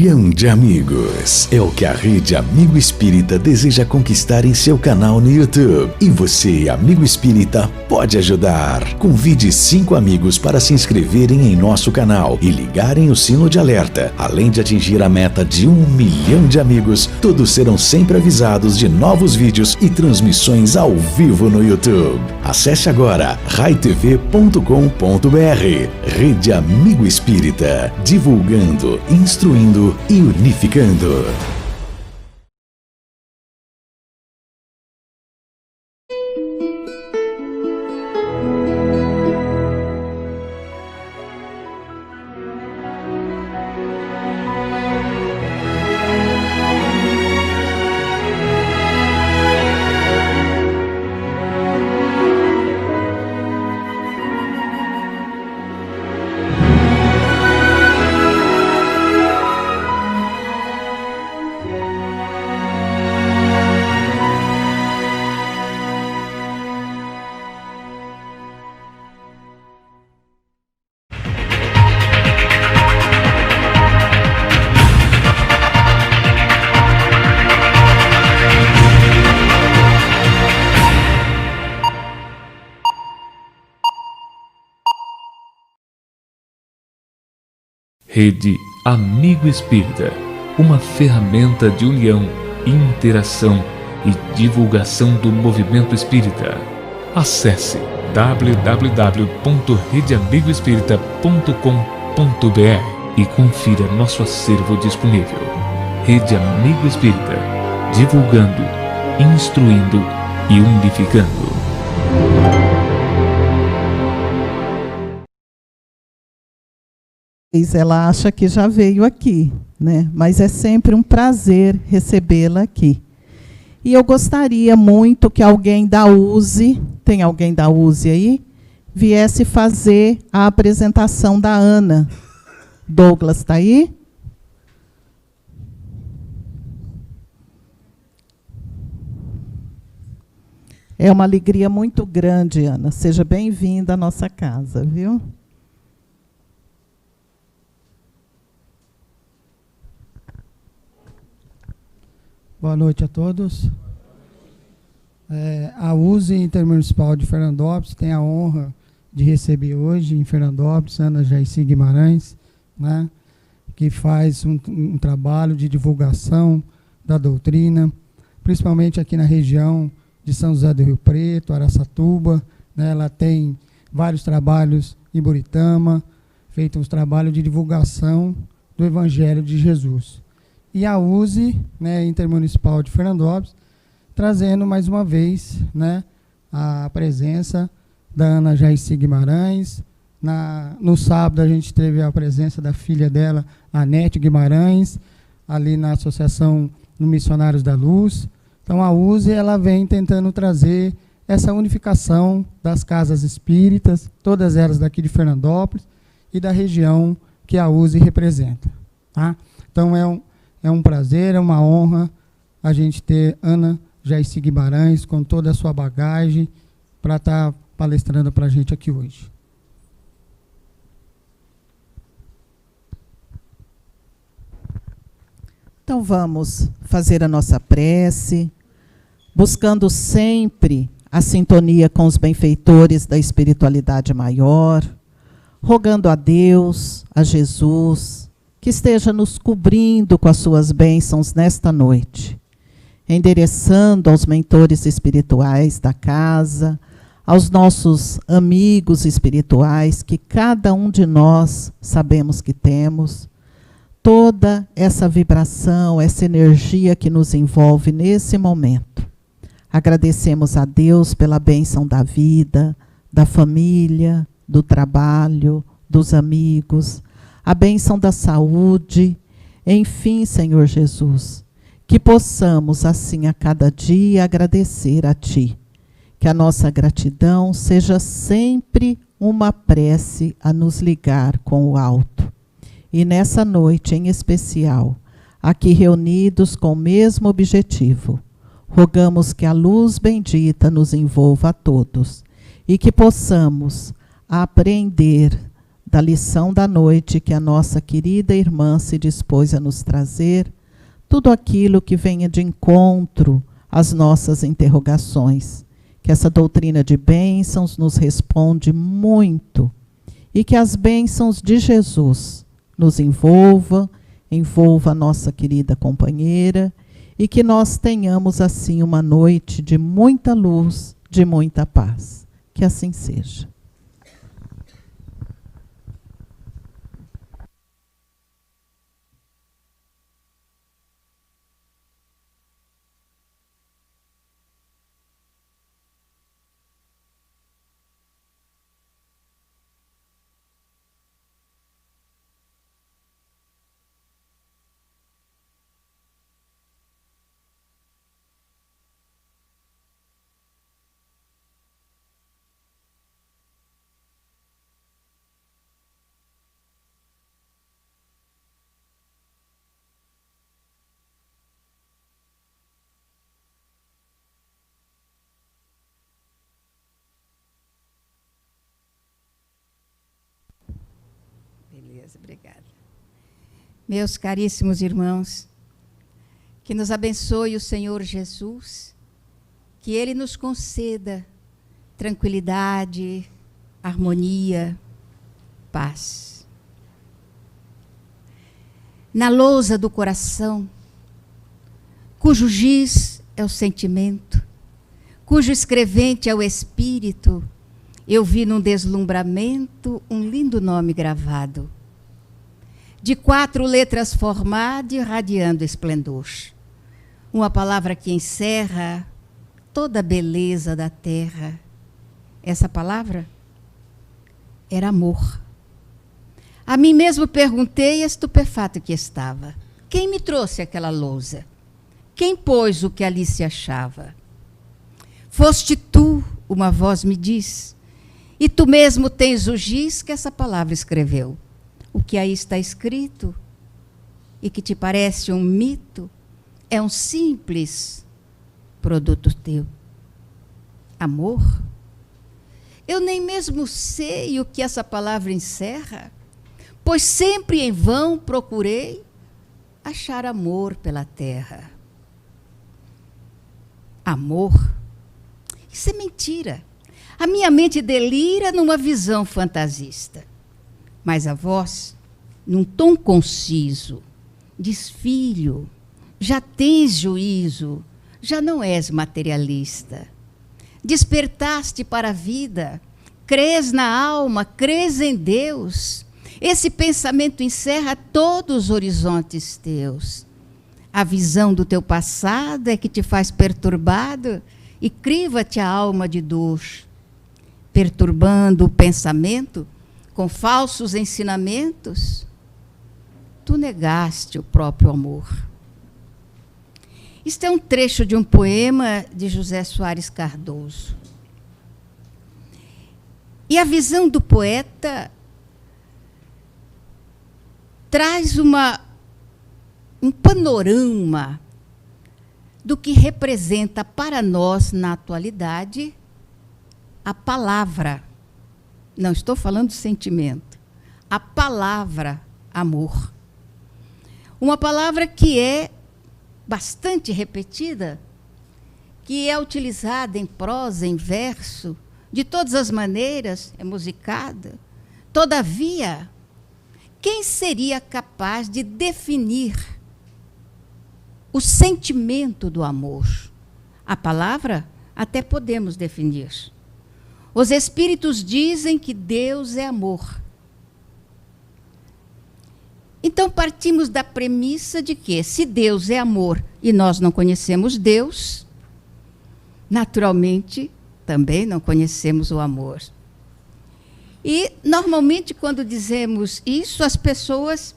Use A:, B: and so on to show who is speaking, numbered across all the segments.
A: milhão de amigos é o que a Rede Amigo Espírita deseja conquistar em seu canal no YouTube. E você, amigo espírita, pode ajudar. Convide 5 amigos para se inscreverem em nosso canal e ligarem o sino de alerta. Além de atingir a meta de 1 milhão de amigos, todos serão sempre avisados de novos vídeos e transmissões ao vivo no YouTube. Acesse agora raitv.com.br. Rede Amigo Espírita, divulgando, instruindo e unificando.
B: Rede Amigo Espírita, uma ferramenta de união, interação e divulgação do movimento espírita. Acesse www.redeamigoespírita.com.br e confira nosso acervo disponível. Rede Amigo Espírita, divulgando, instruindo e unificando.
C: Ela acha que já veio aqui, né? Mas é sempre um prazer recebê-la aqui. E eu gostaria muito que alguém da USE, tem alguém da USE aí, viesse fazer a apresentação da Ana. Douglas está aí? É uma alegria muito grande, Ana. Seja bem-vinda à nossa casa, viu?
D: Boa noite a todos. A USE Intermunicipal de Fernandópolis tem a honra de receber hoje em Fernandópolis Ana Jaci Guimarães, né, que faz um trabalho de divulgação da doutrina, principalmente aqui na região de São José do Rio Preto, Araçatuba, né. Ela tem vários trabalhos em Buritama, feito uns trabalhos de divulgação do Evangelho de Jesus. E a USE, né, Intermunicipal de Fernandópolis, trazendo mais uma vez, né, a presença da Ana Jaci Guimarães. No sábado a gente teve a presença da filha dela, Anete Guimarães, ali na Associação no Missionários da Luz. Então a USE ela vem tentando trazer essa unificação das casas espíritas, todas elas daqui de Fernandópolis e da região que a USE representa. Tá? Então é um prazer, é uma honra a gente ter Ana Jaci Guimarães com toda a sua bagagem para estar palestrando para a gente aqui hoje.
C: Então vamos fazer a nossa prece, buscando sempre a sintonia com os benfeitores da espiritualidade maior, rogando a Deus, a Jesus, que esteja nos cobrindo com as suas bênçãos nesta noite, endereçando aos mentores espirituais da casa, aos nossos amigos espirituais, que cada um de nós sabemos que temos, toda essa vibração, essa energia que nos envolve nesse momento. Agradecemos a Deus pela bênção da vida, da família, do trabalho, dos amigos, a bênção da saúde, enfim, Senhor Jesus, que possamos assim a cada dia agradecer a Ti, que a nossa gratidão seja sempre uma prece a nos ligar com o alto. E nessa noite em especial, aqui reunidos com o mesmo objetivo, rogamos que a luz bendita nos envolva a todos e que possamos aprender da lição da noite que a nossa querida irmã se dispôs a nos trazer, tudo aquilo que venha de encontro às nossas interrogações, que essa doutrina de bênçãos nos responde muito e que as bênçãos de Jesus nos envolva a nossa querida companheira e que nós tenhamos assim uma noite de muita luz, de muita paz. Que assim seja.
E: Beleza, obrigada. Meus caríssimos irmãos, que nos abençoe o Senhor Jesus, que Ele nos conceda tranquilidade, harmonia, paz. Na lousa do coração, cujo giz é o sentimento, cujo escrevente é o espírito, eu vi num deslumbramento um lindo nome gravado, de 4 letras formado e irradiando esplendor. Uma palavra que encerra toda a beleza da terra. Essa palavra era amor. A mim mesmo perguntei, estupefato que estava, quem me trouxe aquela lousa? Quem pôs o que ali se achava? Foste tu, uma voz me diz, e tu mesmo tens o giz que essa palavra escreveu. O que aí está escrito, e que te parece um mito, é um simples produto teu. Amor? Eu nem mesmo sei o que essa palavra encerra, pois sempre em vão procurei achar amor pela terra. Amor? Isso é mentira. A minha mente delira numa visão fantasista. Mas a voz, num tom conciso, diz: filho, já tens juízo, já não és materialista. Despertaste para a vida, crês na alma, crês em Deus. Esse pensamento encerra todos os horizontes teus. A visão do teu passado é que te faz perturbado e criva-te a alma de dor. Perturbando o pensamento com falsos ensinamentos, tu negaste o próprio amor. Isto é um trecho de um poema de José Soares Cardoso. E a visão do poeta traz um panorama do que representa para nós, na atualidade, a palavra. Não estou falando de sentimento. A palavra amor. Uma palavra que é bastante repetida, que é utilizada em prosa, em verso, de todas as maneiras, é musicada. Todavia, quem seria capaz de definir o sentimento do amor? A palavra até podemos definir. Os espíritos dizem que Deus é amor. Então partimos da premissa de que, se Deus é amor e nós não conhecemos Deus, naturalmente também não conhecemos o amor. E normalmente quando dizemos isso, as pessoas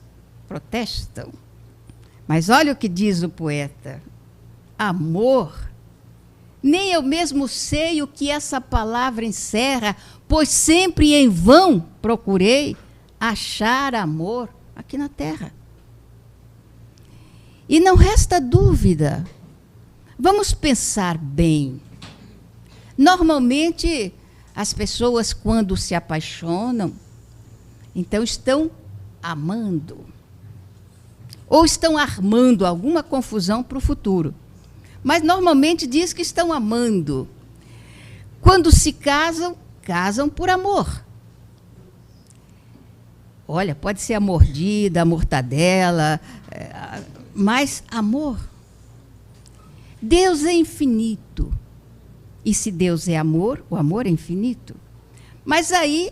E: protestam. Mas olha o que diz o poeta: amor. Nem eu mesmo sei o que essa palavra encerra, pois sempre em vão procurei achar amor aqui na terra. E não resta dúvida. Vamos pensar bem. Normalmente, as pessoas, quando se apaixonam, Então, estão amando. Ou estão armando alguma confusão para o futuro. Mas, normalmente, diz que estão amando. Quando se casam, casam por amor. Olha, pode ser a mordida, a mortadela, mas amor. Deus é infinito. E se Deus é amor, o amor é infinito. Mas aí,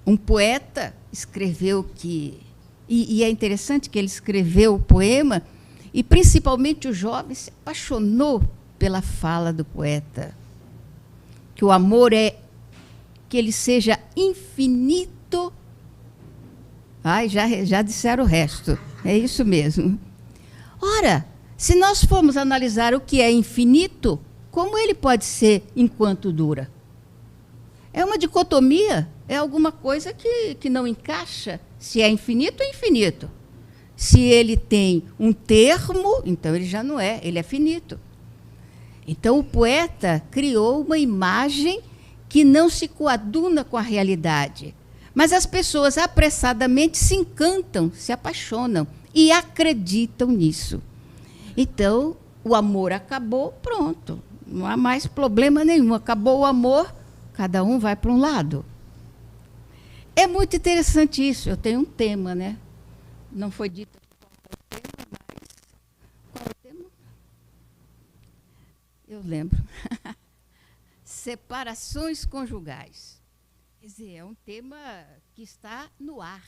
E: um poeta escreveu que... E é interessante que ele escreveu o poema, e principalmente o jovem se apaixonou pela fala do poeta. Que o amor é que ele seja infinito. Ai, já disseram o resto. É isso mesmo. Ora, se nós formos analisar o que é infinito, como ele pode ser enquanto dura? É uma dicotomia, é alguma coisa que não encaixa. Se é infinito, é infinito. Se ele tem um termo, então ele já não é, ele é finito. Então o poeta criou uma imagem que não se coaduna com a realidade. Mas as pessoas apressadamente se encantam, se apaixonam e acreditam nisso. Então, o amor acabou, pronto. Não há mais problema nenhum. Acabou o amor, cada um vai para um lado. É muito interessante isso. Eu tenho um tema, né? Não foi dito qual é o tema, mas... Qual é o tema? Eu lembro. Separações conjugais. Quer dizer, é um tema que está no ar.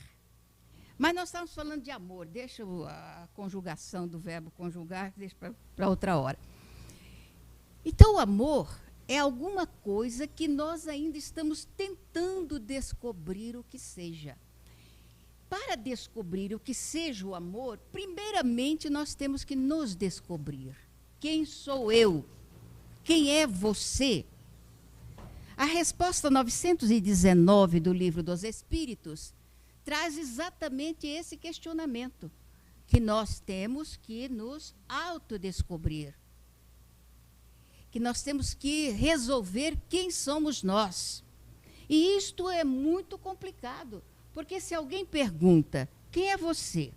E: Mas nós estamos falando de amor. Deixa a conjugação do verbo conjugar, deixa para outra hora. Então, o amor é alguma coisa que nós ainda estamos tentando descobrir o que seja. Para descobrir o que seja o amor, primeiramente nós temos que nos descobrir. Quem sou eu? Quem é você? A resposta 919 do Livro dos Espíritos traz exatamente esse questionamento, que nós temos que nos autodescobrir, que nós temos que resolver quem somos nós. E isto é muito complicado, porque se alguém pergunta, quem é você?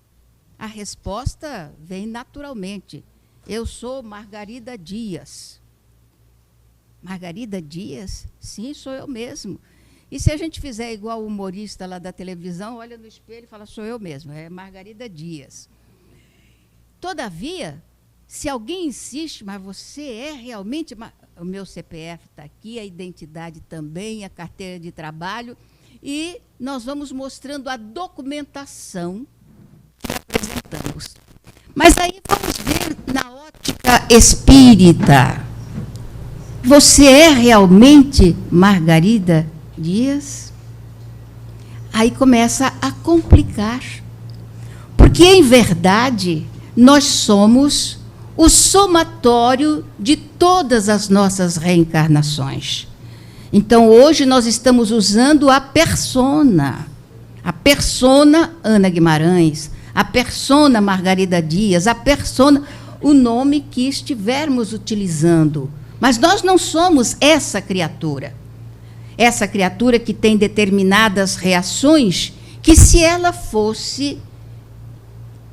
E: A resposta vem naturalmente, eu sou Margarida Dias. Margarida Dias? Sim, sou eu mesmo. E se a gente fizer igual o humorista lá da televisão, olha no espelho e fala, sou eu mesmo, é Margarida Dias. Todavia, se alguém insiste, mas você é realmente... O meu CPF está aqui, a identidade também, a carteira de trabalho, e nós vamos mostrando a documentação que apresentamos. Mas aí vamos ver na ótica espírita. Você é realmente Margarida Dias? Aí começa a complicar. Porque, em verdade, nós somos o somatório de todas as nossas reencarnações. Então, hoje, nós estamos usando a persona Ana Guimarães, a persona Margarida Dias, a persona, o nome que estivermos utilizando. Mas nós não somos essa criatura que tem determinadas reações, que se ela fosse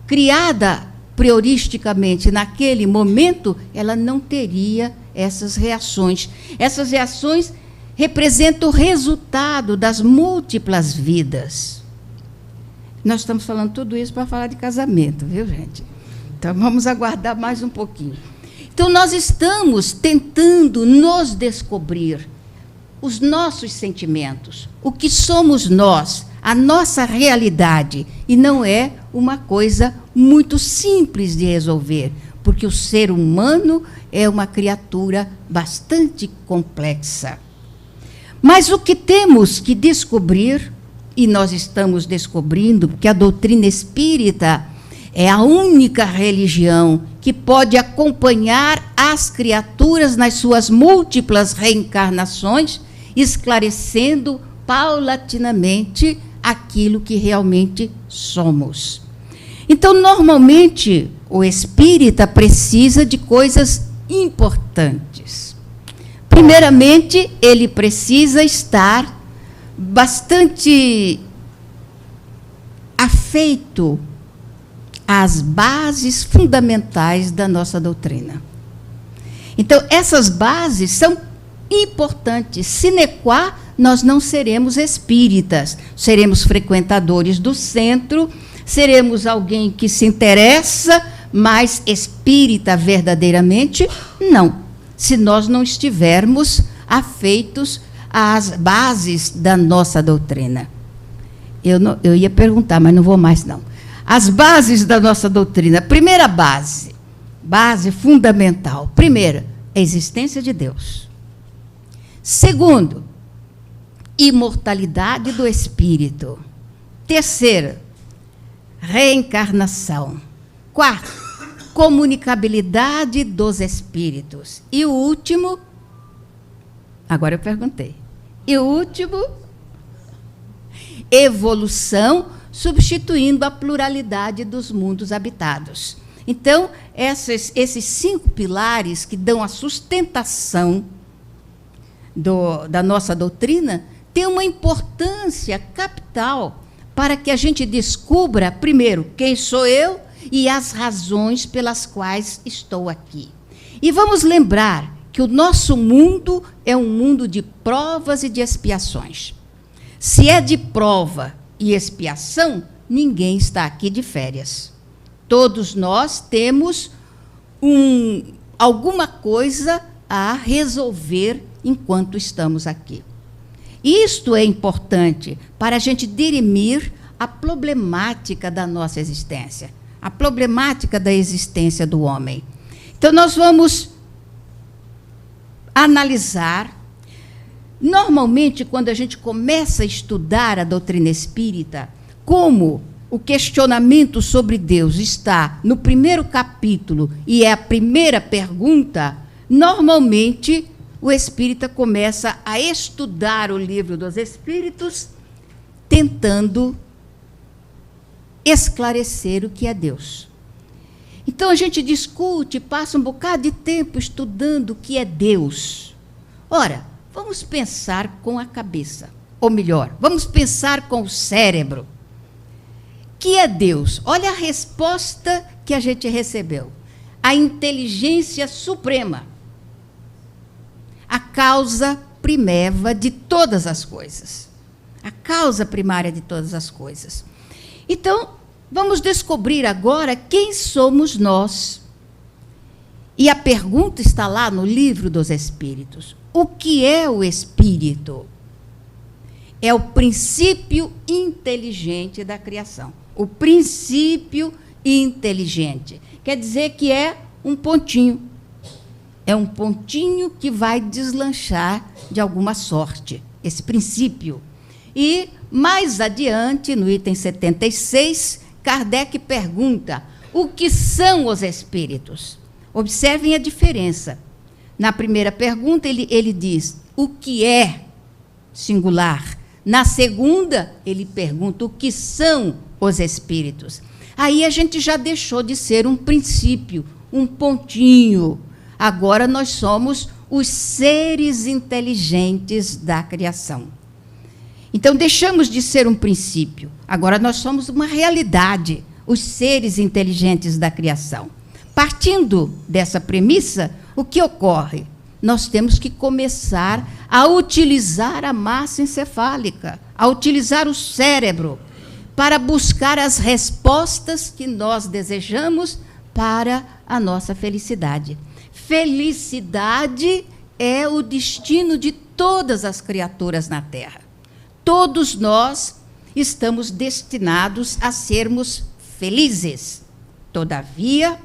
E: criada prioristicamente naquele momento, ela não teria essas reações. Essas reações representam o resultado das múltiplas vidas. Nós estamos falando tudo isso para falar de casamento, viu, gente? Então, vamos aguardar mais um pouquinho. Então, nós estamos tentando nos descobrir os nossos sentimentos, o que somos nós, a nossa realidade. E não é uma coisa muito simples de resolver, porque o ser humano é uma criatura bastante complexa. Mas o que temos que descobrir, e nós estamos descobrindo, porque a doutrina espírita é a única religião que pode acompanhar as criaturas nas suas múltiplas reencarnações, esclarecendo paulatinamente aquilo que realmente somos. Então, normalmente, o espírita precisa de coisas importantes. Primeiramente, ele precisa estar bastante feito as bases fundamentais da nossa doutrina. Então, essas bases são importantes. Sine qua, nós não seremos espíritas, seremos frequentadores do centro, seremos alguém que se interessa, mas espírita verdadeiramente, não. Se nós não estivermos afeitos às bases da nossa doutrina. Eu ia perguntar, mas não vou mais, não. As bases da nossa doutrina. Primeira base fundamental. Primeira, a existência de Deus. Segundo, imortalidade do espírito. Terceira, reencarnação. Quarto, comunicabilidade dos espíritos. E o último, agora eu perguntei. E o último, evolução, substituindo a pluralidade dos mundos habitados. Então, esses 5 pilares que dão a sustentação da nossa doutrina têm uma importância capital para que a gente descubra, primeiro, quem sou eu e as razões pelas quais estou aqui. E vamos lembrar que o nosso mundo é um mundo de provas e de expiações. Se é de prova e expiação, ninguém está aqui de férias. Todos nós temos alguma coisa a resolver enquanto estamos aqui. Isto é importante para a gente dirimir a problemática da nossa existência, a problemática da existência do homem. Então, nós vamos analisar. Normalmente, quando a gente começa a estudar a doutrina espírita, como o questionamento sobre Deus está no primeiro capítulo e é a primeira pergunta, normalmente o espírita começa a estudar o livro dos Espíritos, tentando esclarecer o que é Deus. Então a gente discute, passa um bocado de tempo estudando o que é Deus. Ora, vamos pensar com a cabeça, ou melhor, vamos pensar com o cérebro. O que é Deus? Olha a resposta que a gente recebeu. A inteligência suprema. A causa primeva de todas as coisas. A causa primária de todas as coisas. Então, vamos descobrir agora quem somos nós. E a pergunta está lá no livro dos Espíritos. O que é o espírito? É o princípio inteligente da criação. O princípio inteligente. Quer dizer que é um pontinho. É um pontinho que vai deslanchar de alguma sorte, esse princípio. E, mais adiante, no item 76, Kardec pergunta: o que são os espíritos? Observem a diferença. Na primeira pergunta, ele diz: o que é singular? Na segunda, ele pergunta: o que são os espíritos? Aí a gente já deixou de ser um princípio, um pontinho. Agora nós somos os seres inteligentes da criação. Então, deixamos de ser um princípio. Agora nós somos uma realidade, os seres inteligentes da criação. Partindo dessa premissa, o que ocorre? Nós temos que começar a utilizar a massa encefálica, a utilizar o cérebro, para buscar as respostas que nós desejamos para a nossa felicidade. Felicidade é o destino de todas as criaturas na Terra. Todos nós estamos destinados a sermos felizes. Todavia,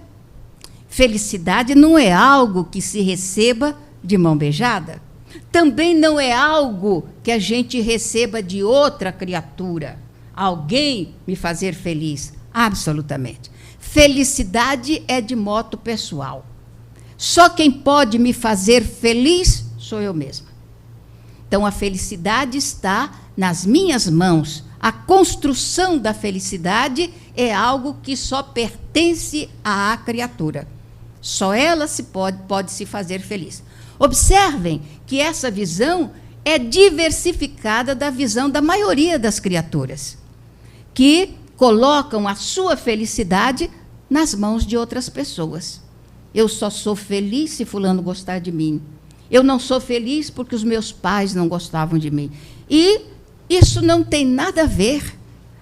E: felicidade não é algo que se receba de mão beijada. Também não é algo que a gente receba de outra criatura. Alguém me fazer feliz. Absolutamente. Felicidade é de modo pessoal. Só quem pode me fazer feliz sou eu mesma. Então, a felicidade está nas minhas mãos. A construção da felicidade é algo que só pertence à criatura. Só ela pode se fazer feliz. Observem que essa visão é diversificada da visão da maioria das criaturas, que colocam a sua felicidade nas mãos de outras pessoas. Eu só sou feliz se fulano gostar de mim. Eu não sou feliz porque os meus pais não gostavam de mim. E isso não tem nada a ver.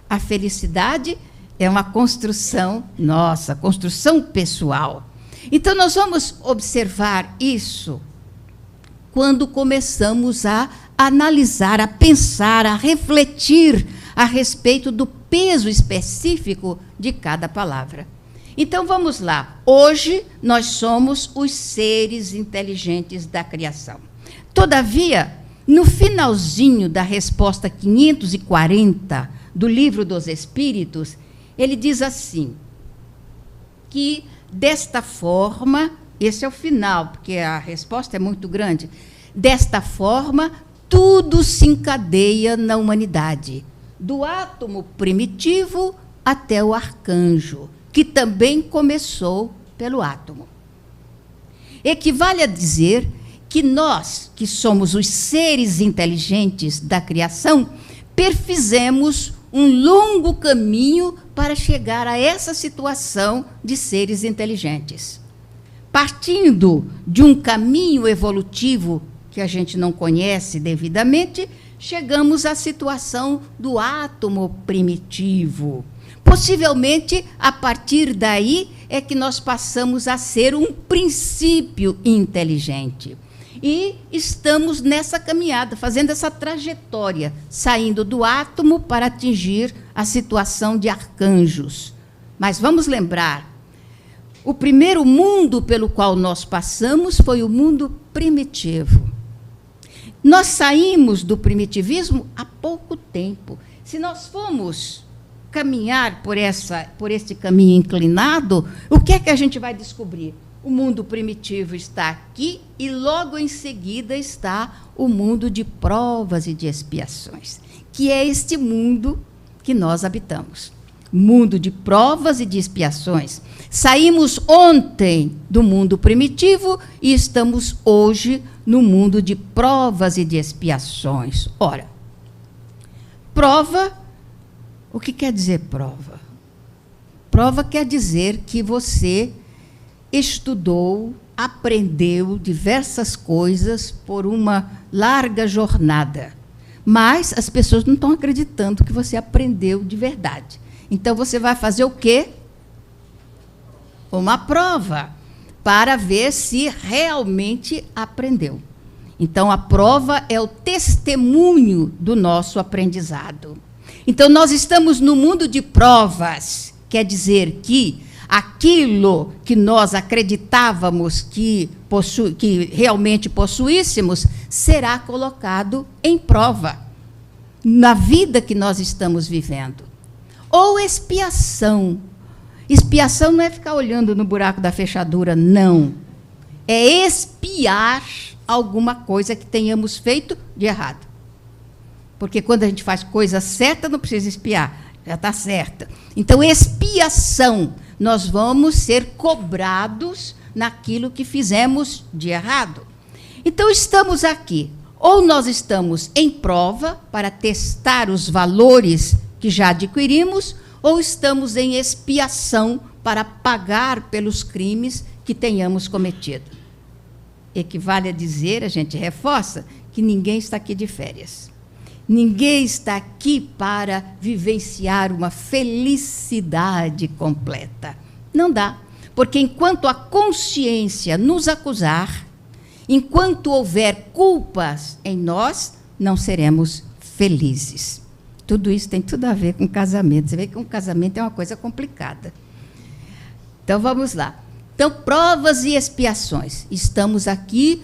E: A felicidade é uma construção nossa, construção pessoal. Então, nós vamos observar isso quando começamos a analisar, a pensar, a refletir a respeito do peso específico de cada palavra. Então, vamos lá. Hoje, nós somos os seres inteligentes da criação. Todavia, no finalzinho da resposta 540 do Livro dos Espíritos, ele diz assim, que desta forma, esse é o final, porque a resposta é muito grande, desta forma, tudo se encadeia na humanidade, do átomo primitivo até o arcanjo, que também começou pelo átomo. Equivale a dizer que nós, que somos os seres inteligentes da criação, perfizemos um longo caminho para chegar a essa situação de seres inteligentes. Partindo de um caminho evolutivo que a gente não conhece devidamente, chegamos à situação do átomo primitivo. Possivelmente, a partir daí, é que nós passamos a ser um princípio inteligente. E estamos nessa caminhada, fazendo essa trajetória, saindo do átomo para atingir a situação de arcanjos. Mas vamos lembrar, o primeiro mundo pelo qual nós passamos foi o mundo primitivo. Nós saímos do primitivismo há pouco tempo. Se nós formos caminhar por esse caminho inclinado, o que é que a gente vai descobrir? O mundo primitivo está aqui e logo em seguida está o mundo de provas e de expiações, que é este mundo que nós habitamos. Mundo de provas e de expiações. Saímos ontem do mundo primitivo e estamos hoje no mundo de provas e de expiações. Ora, prova, o que quer dizer prova? Prova quer dizer que você estudou, aprendeu diversas coisas por uma larga jornada, mas as pessoas não estão acreditando que você aprendeu de verdade. Então, você vai fazer o quê? Uma prova, para ver se realmente aprendeu. Então, a prova é o testemunho do nosso aprendizado. Então, nós estamos no mundo de provas, quer dizer que aquilo que nós acreditávamos que realmente possuíssemos será colocado em prova na vida que nós estamos vivendo. Ou expiação. Expiação não é ficar olhando no buraco da fechadura, não. É expiar alguma coisa que tenhamos feito de errado. Porque quando a gente faz coisa certa, não precisa expiar, já está certa. Então, expiação, nós vamos ser cobrados naquilo que fizemos de errado. Então, estamos aqui. Ou nós estamos em prova para testar os valores que já adquirimos, ou estamos em expiação para pagar pelos crimes que tenhamos cometido. Equivale a dizer, a gente reforça, que ninguém está aqui de férias. Ninguém está aqui para vivenciar uma felicidade completa. Não dá, porque enquanto a consciência nos acusar, enquanto houver culpas em nós, não seremos felizes. Tudo isso tem tudo a ver com casamento. Você vê que um casamento é uma coisa complicada. Então, vamos lá. Então, provas e expiações. Estamos aqui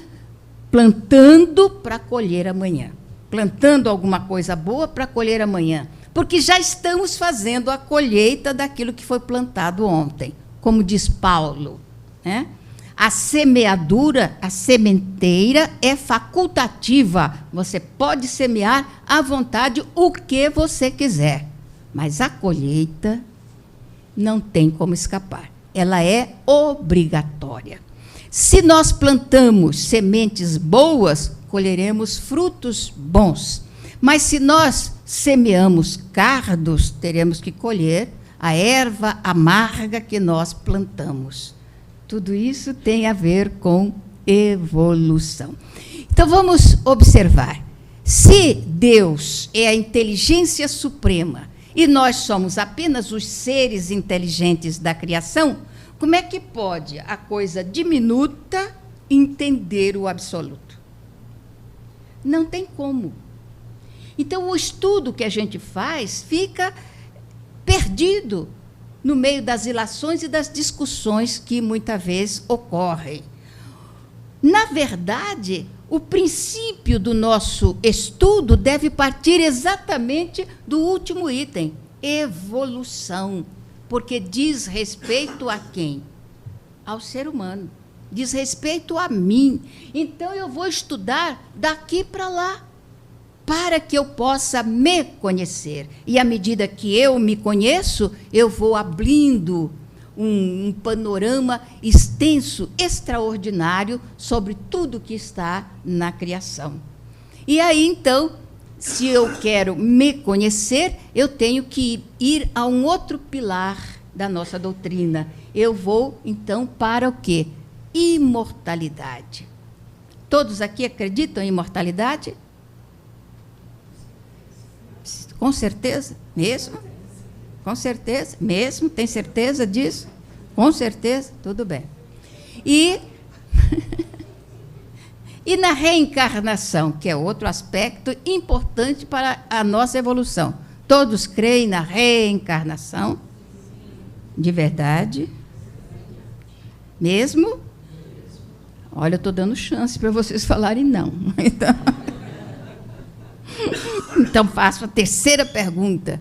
E: plantando para colher amanhã. Plantando alguma coisa boa para colher amanhã. Porque já estamos fazendo a colheita daquilo que foi plantado ontem. Como diz Paulo, né? A semeadura, a sementeira é facultativa. Você pode semear à vontade o que você quiser. Mas a colheita não tem como escapar. Ela é obrigatória. Se nós plantamos sementes boas, colheremos frutos bons. Mas se nós semeamos cardos, teremos que colher a erva amarga que nós plantamos. Tudo isso tem a ver com evolução. Então, vamos observar. Se Deus é a inteligência suprema e nós somos apenas os seres inteligentes da criação, como é que pode a coisa diminuta entender o absoluto? Não tem como. Então, o estudo que a gente faz fica perdido no meio das ilações e das discussões que muitas vezes ocorrem. Na verdade, o princípio do nosso estudo deve partir exatamente do último item, evolução, porque diz respeito a quem? Ao ser humano, diz respeito a mim. Então, eu vou estudar daqui para lá, para que eu possa me conhecer. E, à medida que eu me conheço, eu vou abrindo um panorama extenso, extraordinário, sobre tudo que está na criação. E aí, então, se eu quero me conhecer, eu tenho que ir a um outro pilar da nossa doutrina. Eu vou, então, para o quê? Imortalidade. Todos aqui acreditam em imortalidade? Com certeza? Mesmo? Com certeza? Mesmo? Tem certeza disso? Com certeza? Tudo bem. E na reencarnação, que é outro aspecto importante para a nossa evolução. Todos creem na reencarnação? De verdade? Mesmo? Olha, eu estou dando chance para vocês falarem não. Então, faço a terceira pergunta.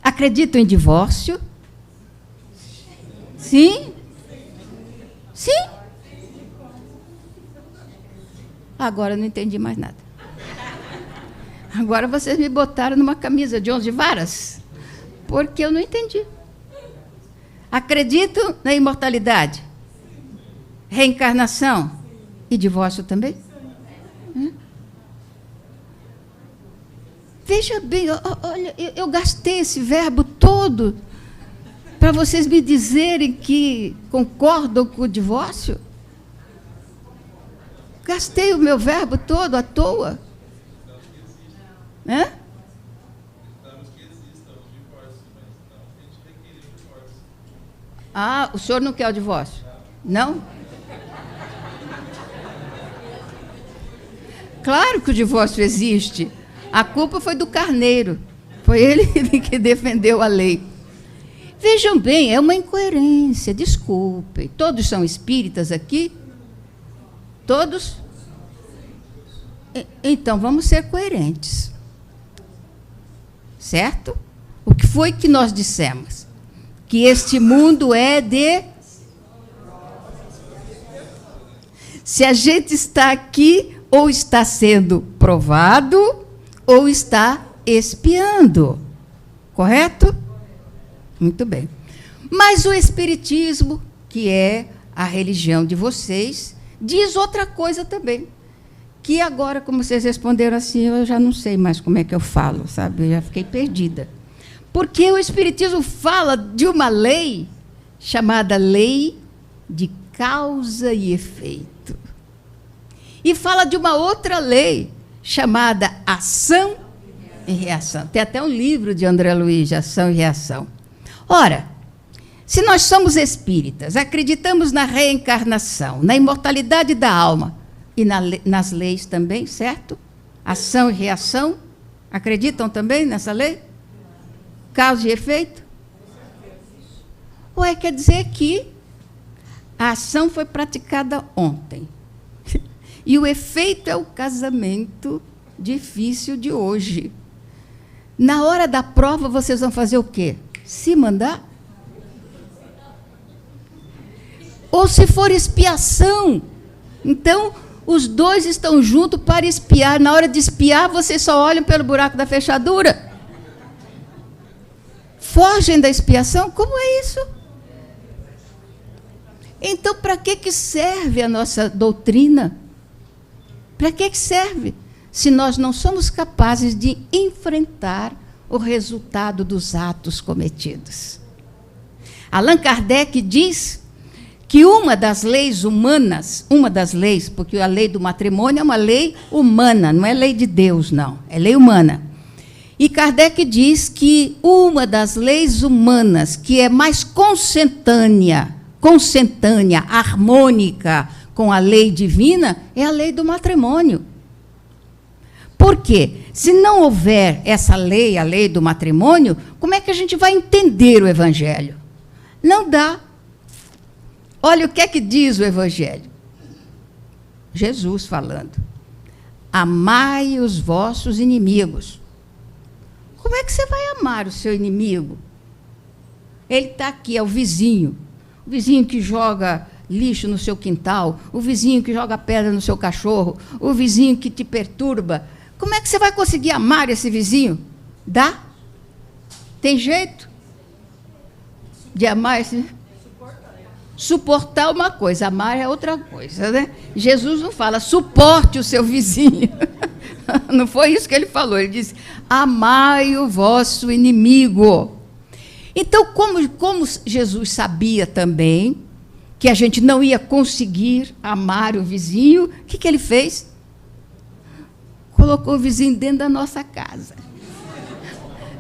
E: Acreditam em divórcio? Sim? Sim? Agora eu não entendi mais nada. Agora vocês me botaram numa camisa de 11 varas, porque eu não entendi. Acreditam na imortalidade? Reencarnação? E divórcio também? Veja bem, olha, eu gastei esse verbo todo para vocês me dizerem que concordam com o divórcio? Gastei o meu verbo todo à toa? Hã? Ah, o senhor não quer o divórcio? Não? Claro que o divórcio existe. A culpa foi do Carneiro. Foi ele que defendeu a lei. Vejam bem, é uma incoerência, desculpem. Todos são espíritas aqui? Todos? Então, vamos ser coerentes. Certo? O que foi que nós dissemos? Que este mundo é de... Se a gente está aqui, ou está sendo provado, ou está espiando. Correto? Muito bem. Mas o Espiritismo, que é a religião de vocês, diz outra coisa também. Que agora, como vocês responderam assim, eu já não sei mais como é que eu falo, sabe? Eu já fiquei perdida. Porque o Espiritismo fala de uma lei chamada lei de causa e efeito. E fala de uma outra lei chamada ação e reação. Tem até um livro de André Luiz, de Ação e Reação. Ora, se nós somos espíritas, acreditamos na reencarnação, na imortalidade da alma e nas leis também, certo? Ação e reação, acreditam também nessa lei? Causa e efeito? Ué, quer dizer que a ação foi praticada ontem. E o efeito é o casamento difícil de hoje. Na hora da prova, vocês vão fazer o quê? Se mandar? Ou se for expiação, então os dois estão juntos para espiar. Na hora de espiar, vocês só olham pelo buraco da fechadura. Fogem da expiação? Como é isso? Então, para que serve a nossa doutrina? Para que serve? se nós não somos capazes de enfrentar o resultado dos atos cometidos. Allan Kardec diz que uma das leis humanas, porque a lei do matrimônio é uma lei humana, não é lei de Deus, não, é lei humana. E Kardec diz que uma das leis humanas que é mais consentânea, harmônica com a lei divina, é a lei do matrimônio. Por quê? Se não houver essa lei, a lei do matrimônio, como é que a gente vai entender o Evangelho? Não dá. Olha o que é que diz o Evangelho. Jesus falando. Amai os vossos inimigos. Como é que você vai amar o seu inimigo? Ele está aqui, é o vizinho que joga lixo no seu quintal, o vizinho que joga pedra no seu cachorro, o vizinho que te perturba. Como é que você vai conseguir amar esse vizinho? Dá? Tem jeito de amar esse? Suportar uma coisa, amar é outra coisa, né? Jesus não fala, suporte o seu vizinho. Não foi isso que ele falou, ele disse, amai o vosso inimigo. Então, como Jesus sabia também que a gente não ia conseguir amar o vizinho, o que ele fez? Colocou o vizinho dentro da nossa casa.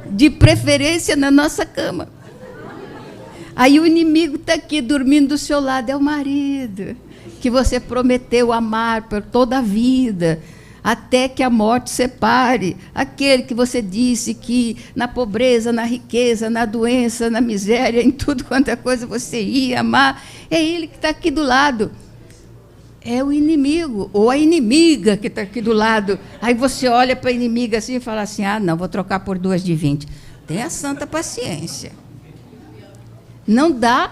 E: De preferência na nossa cama. Aí o inimigo está aqui dormindo do seu lado, é o marido, que você prometeu amar por toda a vida, até que a morte separe. Aquele que você disse que na pobreza, na riqueza, na doença, na miséria, em tudo quanto é coisa você ia amar, é ele que está aqui do lado. É o inimigo, ou a inimiga que está aqui do lado. Aí você olha para a inimiga assim e fala assim, não, vou trocar por 2 de 20. Tenha santa paciência. Não dá,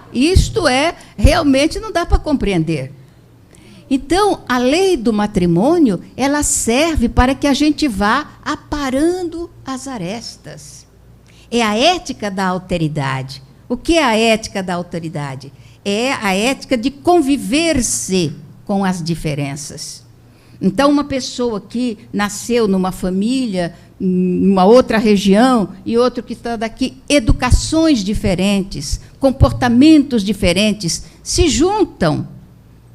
E: realmente não dá para compreender. Então, a lei do matrimônio, ela serve para que a gente vá aparando as arestas. É a ética da alteridade. O que é a ética da alteridade? É a ética de conviver-se com as diferenças. Então, uma pessoa que nasceu numa família, numa outra região, e outro que está daqui, educações diferentes, comportamentos diferentes, se juntam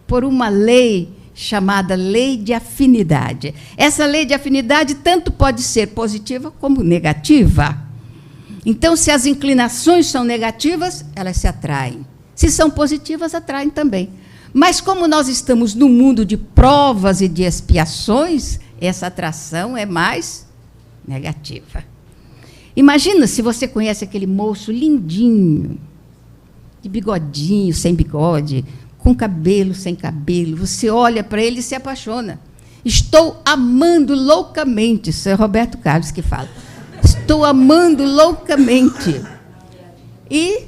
E: por uma lei chamada lei de afinidade. Essa lei de afinidade tanto pode ser positiva como negativa. Então, se as inclinações são negativas, elas se atraem. Se são positivas, atraem também. Mas como nós estamos no mundo de provas e de expiações, essa atração é mais negativa. Imagina se você conhece aquele moço lindinho, de bigodinho, sem bigode, com cabelo, sem cabelo. Você olha para ele e se apaixona. Estou amando loucamente. Isso é Roberto Carlos que fala. Estou amando loucamente. E...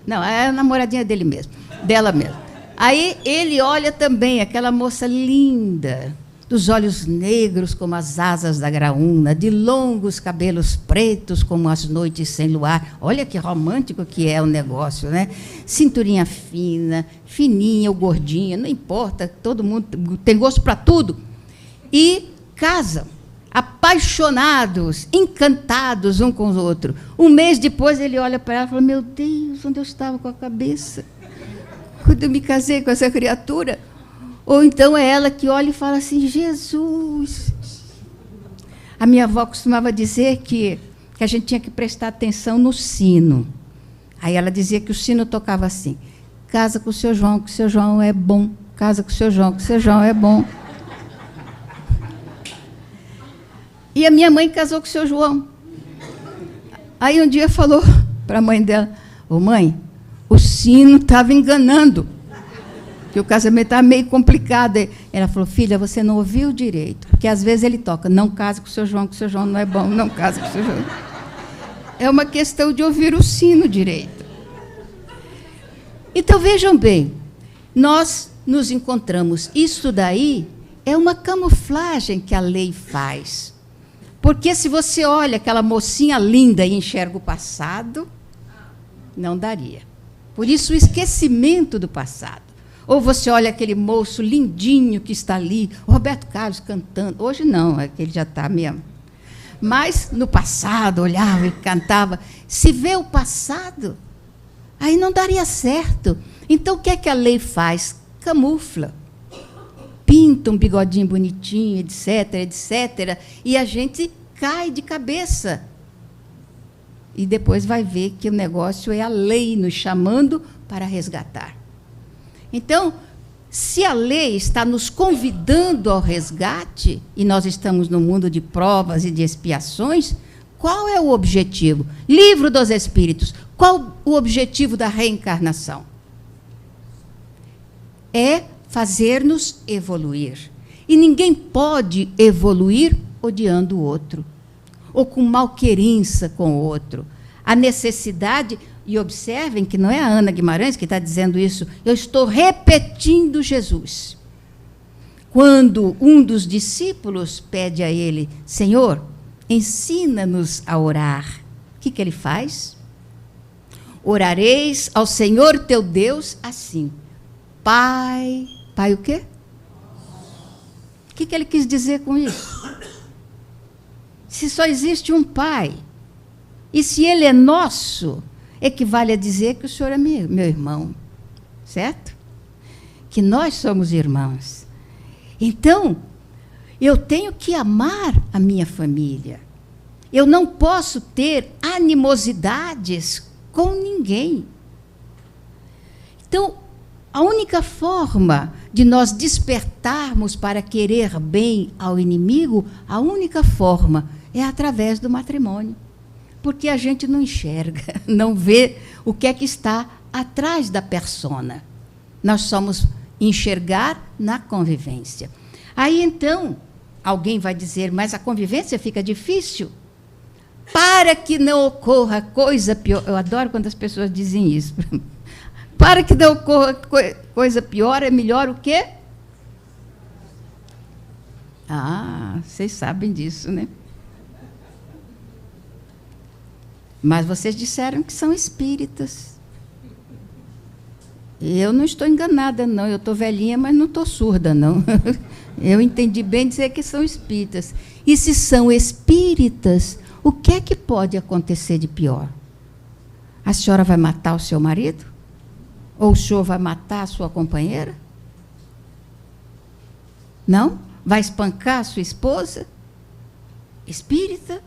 E: não, é a namoradinha dele mesmo, dela mesmo. Aí ele olha também aquela moça linda, dos olhos negros como as asas da graúna, de longos cabelos pretos como as noites sem luar. Olha que romântico que é o negócio, né? Cinturinha fina, fininha ou gordinha, não importa, todo mundo tem gosto para tudo. E casam, apaixonados, encantados um com o outro. Um mês depois ele olha para ela e fala, meu Deus, onde eu estava com a cabeça? Quando eu me casei com essa criatura... Ou então é ela que olha e fala assim, Jesus. A minha avó costumava dizer que a gente tinha que prestar atenção no sino. Aí ela dizia que o sino tocava assim, casa com o seu João, que o seu João é bom. Casa com o seu João, que o seu João é bom. E a minha mãe casou com o seu João. Aí um dia falou para a mãe dela, ô mãe, o sino estava enganando. Que o casamento estava meio complicado. Ela falou, filha, você não ouviu direito. Porque às vezes ele toca, não case com o seu João, que o seu João não é bom, não case com o seu João. É uma questão de ouvir o sino direito. Então, vejam bem, nós nos encontramos. Isso daí é uma camuflagem que a lei faz. Porque se você olha aquela mocinha linda e enxerga o passado, não daria. Por isso, o esquecimento do passado. Ou você olha aquele moço lindinho que está ali, o Roberto Carlos cantando. Hoje não, é que ele já está mesmo. Mas no passado, olhava e cantava. Se vê o passado, aí não daria certo. Então, o que é que a lei faz? Camufla. Pinta um bigodinho bonitinho, etc., etc., e a gente cai de cabeça. E depois vai ver que o negócio é a lei nos chamando para resgatar. Então, se a lei está nos convidando ao resgate, e nós estamos no mundo de provas e de expiações, qual é o objetivo? Livro dos Espíritos. Qual o objetivo da reencarnação? É fazer-nos evoluir. E ninguém pode evoluir odiando o outro, ou com malquerença com o outro. A necessidade, e observem que não é a Ana Guimarães que está dizendo isso, eu estou repetindo Jesus. Quando um dos discípulos pede a ele, Senhor, ensina-nos a orar, o que ele faz? Orareis ao Senhor teu Deus assim, Pai... Pai o quê? O que ele quis dizer com isso? Se só existe um Pai, e se Ele é nosso, equivale a dizer que o Senhor é meu irmão, certo? Que nós somos irmãos. Então, eu tenho que amar a minha família. Eu não posso ter animosidades com ninguém. Então, a única forma de nós despertarmos para querer bem ao inimigo, a única forma é através do matrimônio. Porque a gente não enxerga, não vê o que é que está atrás da persona. Nós somos enxergar na convivência. Aí, então, alguém vai dizer, mas a convivência fica difícil? Para que não ocorra coisa pior. Eu adoro quando as pessoas dizem isso. Para que não ocorra coisa pior, é melhor o quê? Ah, vocês sabem disso, né? Mas vocês disseram que são espíritas. Eu não estou enganada, não. Eu estou velhinha, mas não estou surda, não. Eu entendi bem dizer que são espíritas. E se são espíritas, o que é que pode acontecer de pior? A senhora vai matar o seu marido? Ou o senhor vai matar a sua companheira? Não? Vai espancar a sua esposa? Espírita?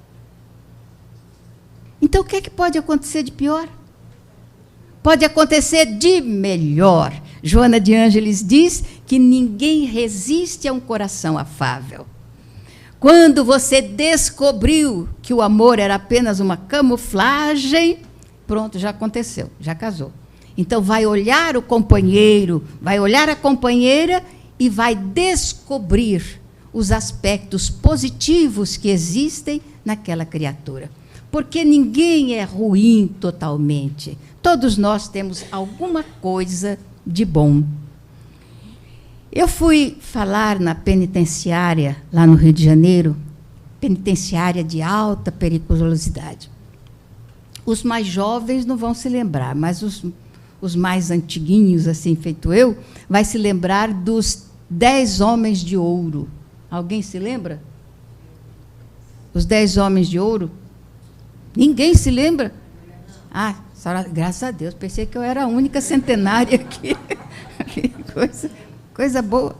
E: Então, o que é que pode acontecer de pior? Pode acontecer de melhor. Joana de Ângeles diz que ninguém resiste a um coração afável. Quando você descobriu que o amor era apenas uma camuflagem, pronto, já aconteceu, já casou. Então, vai olhar o companheiro, vai olhar a companheira e vai descobrir os aspectos positivos que existem naquela criatura. Porque ninguém é ruim totalmente. Todos nós temos alguma coisa de bom. Eu fui falar na penitenciária, lá no Rio de Janeiro, penitenciária de alta periculosidade. Os mais jovens não vão se lembrar, mas os mais antiguinhos, assim, feito eu, vai se lembrar dos 10 homens de ouro. Alguém se lembra? Os 10 homens de ouro? Ninguém se lembra? Ah, graças a Deus, pensei que eu era a única centenária aqui. Que coisa boa.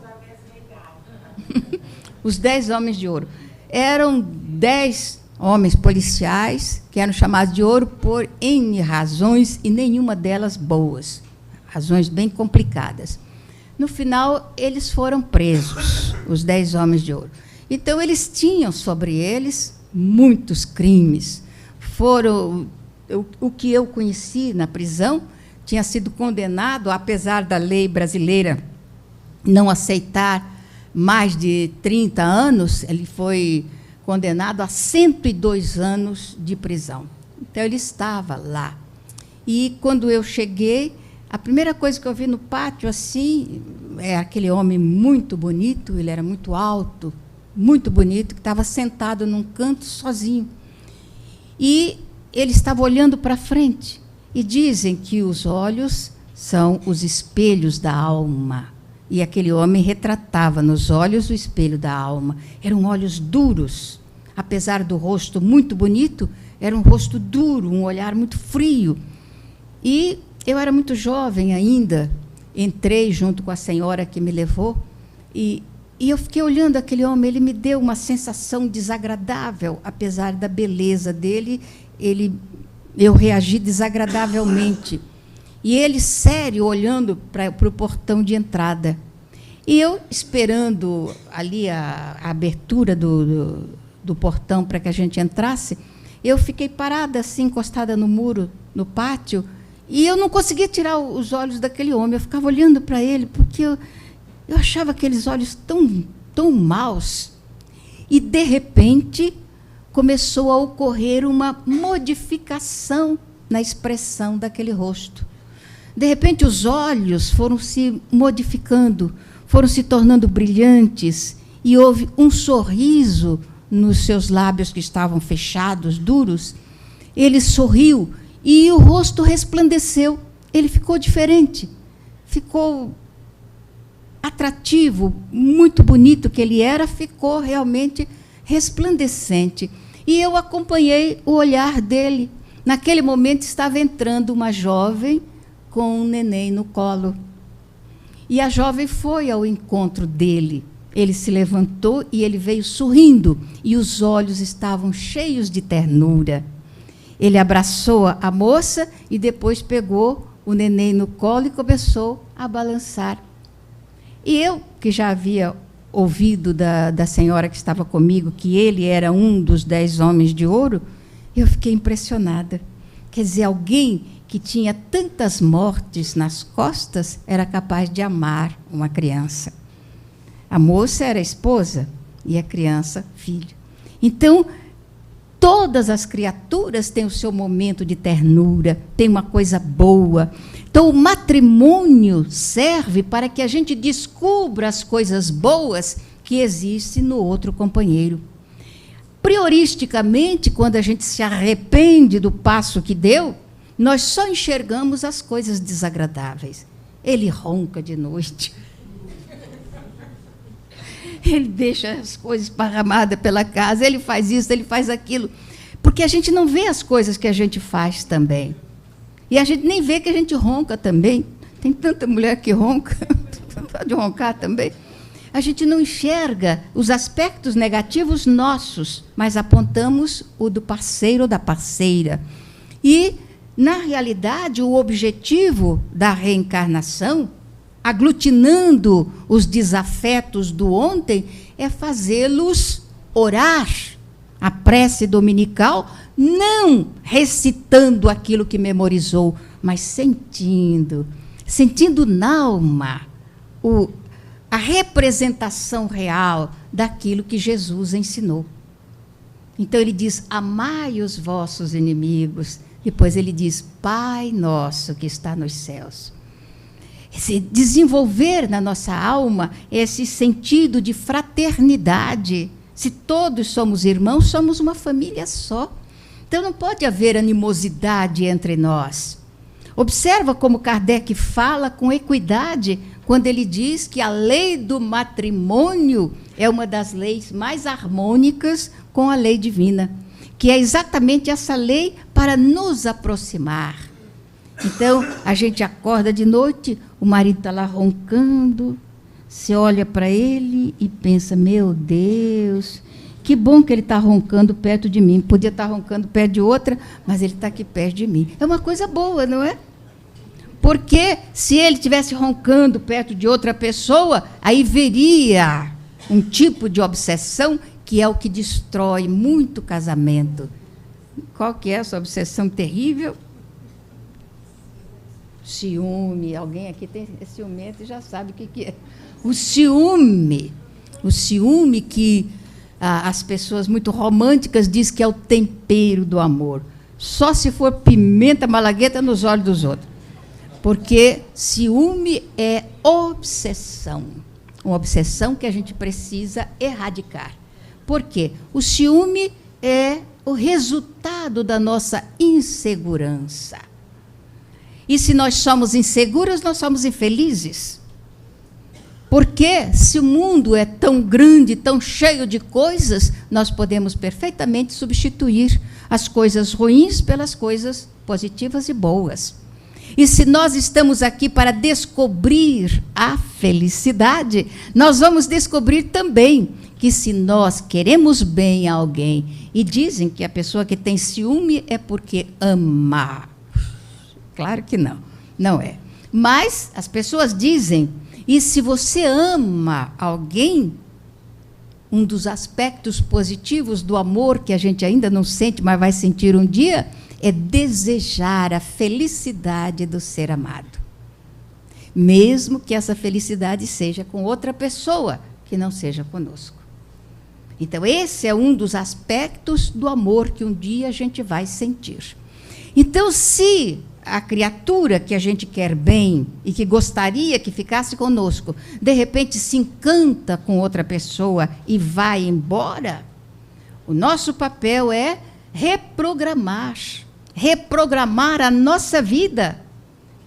E: Os 10 homens de ouro. Eram 10 homens policiais que eram chamados de ouro por N razões e nenhuma delas boas. Razões bem complicadas. No final, eles foram presos, os 10 homens de ouro. Então, eles tinham sobre eles muitos crimes. O que eu conheci na prisão tinha sido condenado, apesar da lei brasileira não aceitar mais de 30 anos, ele foi condenado a 102 anos de prisão. Então, ele estava lá. E, quando eu cheguei, a primeira coisa que eu vi no pátio, assim, é aquele homem muito bonito, ele era muito alto, muito bonito, que estava sentado num canto sozinho. E ele estava olhando para frente. E dizem que os olhos são os espelhos da alma. E aquele homem retratava nos olhos o espelho da alma. Eram olhos duros, apesar do rosto muito bonito, era um rosto duro, um olhar muito frio. E eu era muito jovem ainda, entrei junto com a senhora que me levou, e eu fiquei olhando aquele homem, ele me deu uma sensação desagradável, apesar da beleza dele, eu reagi desagradavelmente. E ele, sério, olhando para o portão de entrada. E eu, esperando ali a abertura do portão para que a gente entrasse, eu fiquei parada, assim, encostada no muro, no pátio, e eu não conseguia tirar os olhos daquele homem. Eu ficava olhando para ele, porque eu achava aqueles olhos tão maus. E, de repente, começou a ocorrer uma modificação na expressão daquele rosto. De repente, os olhos foram se modificando, foram se tornando brilhantes, e houve um sorriso nos seus lábios que estavam fechados, duros. Ele sorriu e o rosto resplandeceu. Ele ficou diferente, ficou atrativo, muito bonito que ele era, ficou realmente resplandecente. E eu acompanhei o olhar dele. Naquele momento estava entrando uma jovem com um neném no colo. E a jovem foi ao encontro dele. Ele se levantou e ele veio sorrindo, e os olhos estavam cheios de ternura. Ele abraçou a moça e depois pegou o neném no colo e começou a balançar. E eu, que já havia ouvido da senhora que estava comigo, que ele era um dos 10 homens de ouro, eu fiquei impressionada. Quer dizer, alguém que tinha tantas mortes nas costas era capaz de amar uma criança. A moça era esposa e a criança, filho. Então, todas as criaturas têm o seu momento de ternura, tem uma coisa boa. Então, o matrimônio serve para que a gente descubra as coisas boas que existem no outro companheiro. Prioristicamente, quando a gente se arrepende do passo que deu, nós só enxergamos as coisas desagradáveis. Ele ronca de noite. Ele deixa as coisas esparramadas pela casa, ele faz isso, ele faz aquilo. Porque a gente não vê as coisas que a gente faz também. E a gente nem vê que a gente ronca também. Tem tanta mulher que ronca, pode roncar também. A gente não enxerga os aspectos negativos nossos, mas apontamos o do parceiro ou da parceira. E, na realidade, o objetivo da reencarnação, aglutinando os desafetos do ontem, é fazê-los orar a prece dominical, não recitando aquilo que memorizou, mas sentindo na alma a representação real daquilo que Jesus ensinou. Então ele diz: amai os vossos inimigos. Depois ele diz: Pai nosso que está nos céus. Desenvolver na nossa alma esse sentido de fraternidade. Se todos somos irmãos, somos uma família só. Então não pode haver animosidade entre nós. Observa como Kardec fala com equidade quando ele diz que a lei do matrimônio é uma das leis mais harmônicas com a lei divina, que é exatamente essa lei para nos aproximar. Então, a gente acorda de noite, o marido está lá roncando, você olha para ele e pensa: meu Deus, que bom que ele está roncando perto de mim. Podia estar roncando perto de outra, mas ele está aqui perto de mim. É uma coisa boa, não é? Porque se ele estivesse roncando perto de outra pessoa, aí veria um tipo de obsessão que é o que destrói muito casamento. Qual que é essa obsessão terrível? Ciúme. Alguém aqui tem ciumento e já sabe o que é. O ciúme que as pessoas muito românticas dizem que é o tempero do amor. Só se for pimenta malagueta nos olhos dos outros. Porque ciúme é obsessão. Uma obsessão que a gente precisa erradicar. Por quê? O ciúme é o resultado da nossa insegurança. E se nós somos inseguros, nós somos infelizes. Porque se o mundo é tão grande, tão cheio de coisas, nós podemos perfeitamente substituir as coisas ruins pelas coisas positivas e boas. E se nós estamos aqui para descobrir a felicidade, nós vamos descobrir também que se nós queremos bem a alguém, e dizem que a pessoa que tem ciúme é porque ama. Claro que não, não é. Mas as pessoas dizem, e se você ama alguém, um dos aspectos positivos do amor que a gente ainda não sente, mas vai sentir um dia, é desejar a felicidade do ser amado. Mesmo que essa felicidade seja com outra pessoa, que não seja conosco. Então, esse é um dos aspectos do amor que um dia a gente vai sentir. Então, se a criatura que a gente quer bem e que gostaria que ficasse conosco, de repente se encanta com outra pessoa e vai embora, o nosso papel é reprogramar a nossa vida,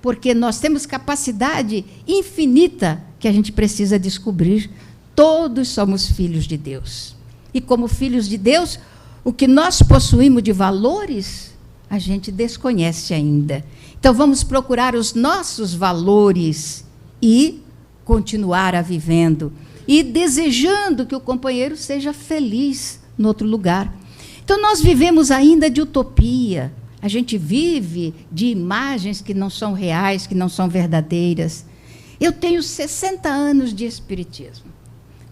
E: porque nós temos capacidade infinita que a gente precisa descobrir. Todos somos filhos de Deus. E como filhos de Deus, o que nós possuímos de valores, a gente desconhece ainda. Então, vamos procurar os nossos valores e continuar a vivendo. E desejando que o companheiro seja feliz no outro lugar. Então, nós vivemos ainda de utopia. A gente vive de imagens que não são reais, que não são verdadeiras. Eu tenho 60 anos de espiritismo.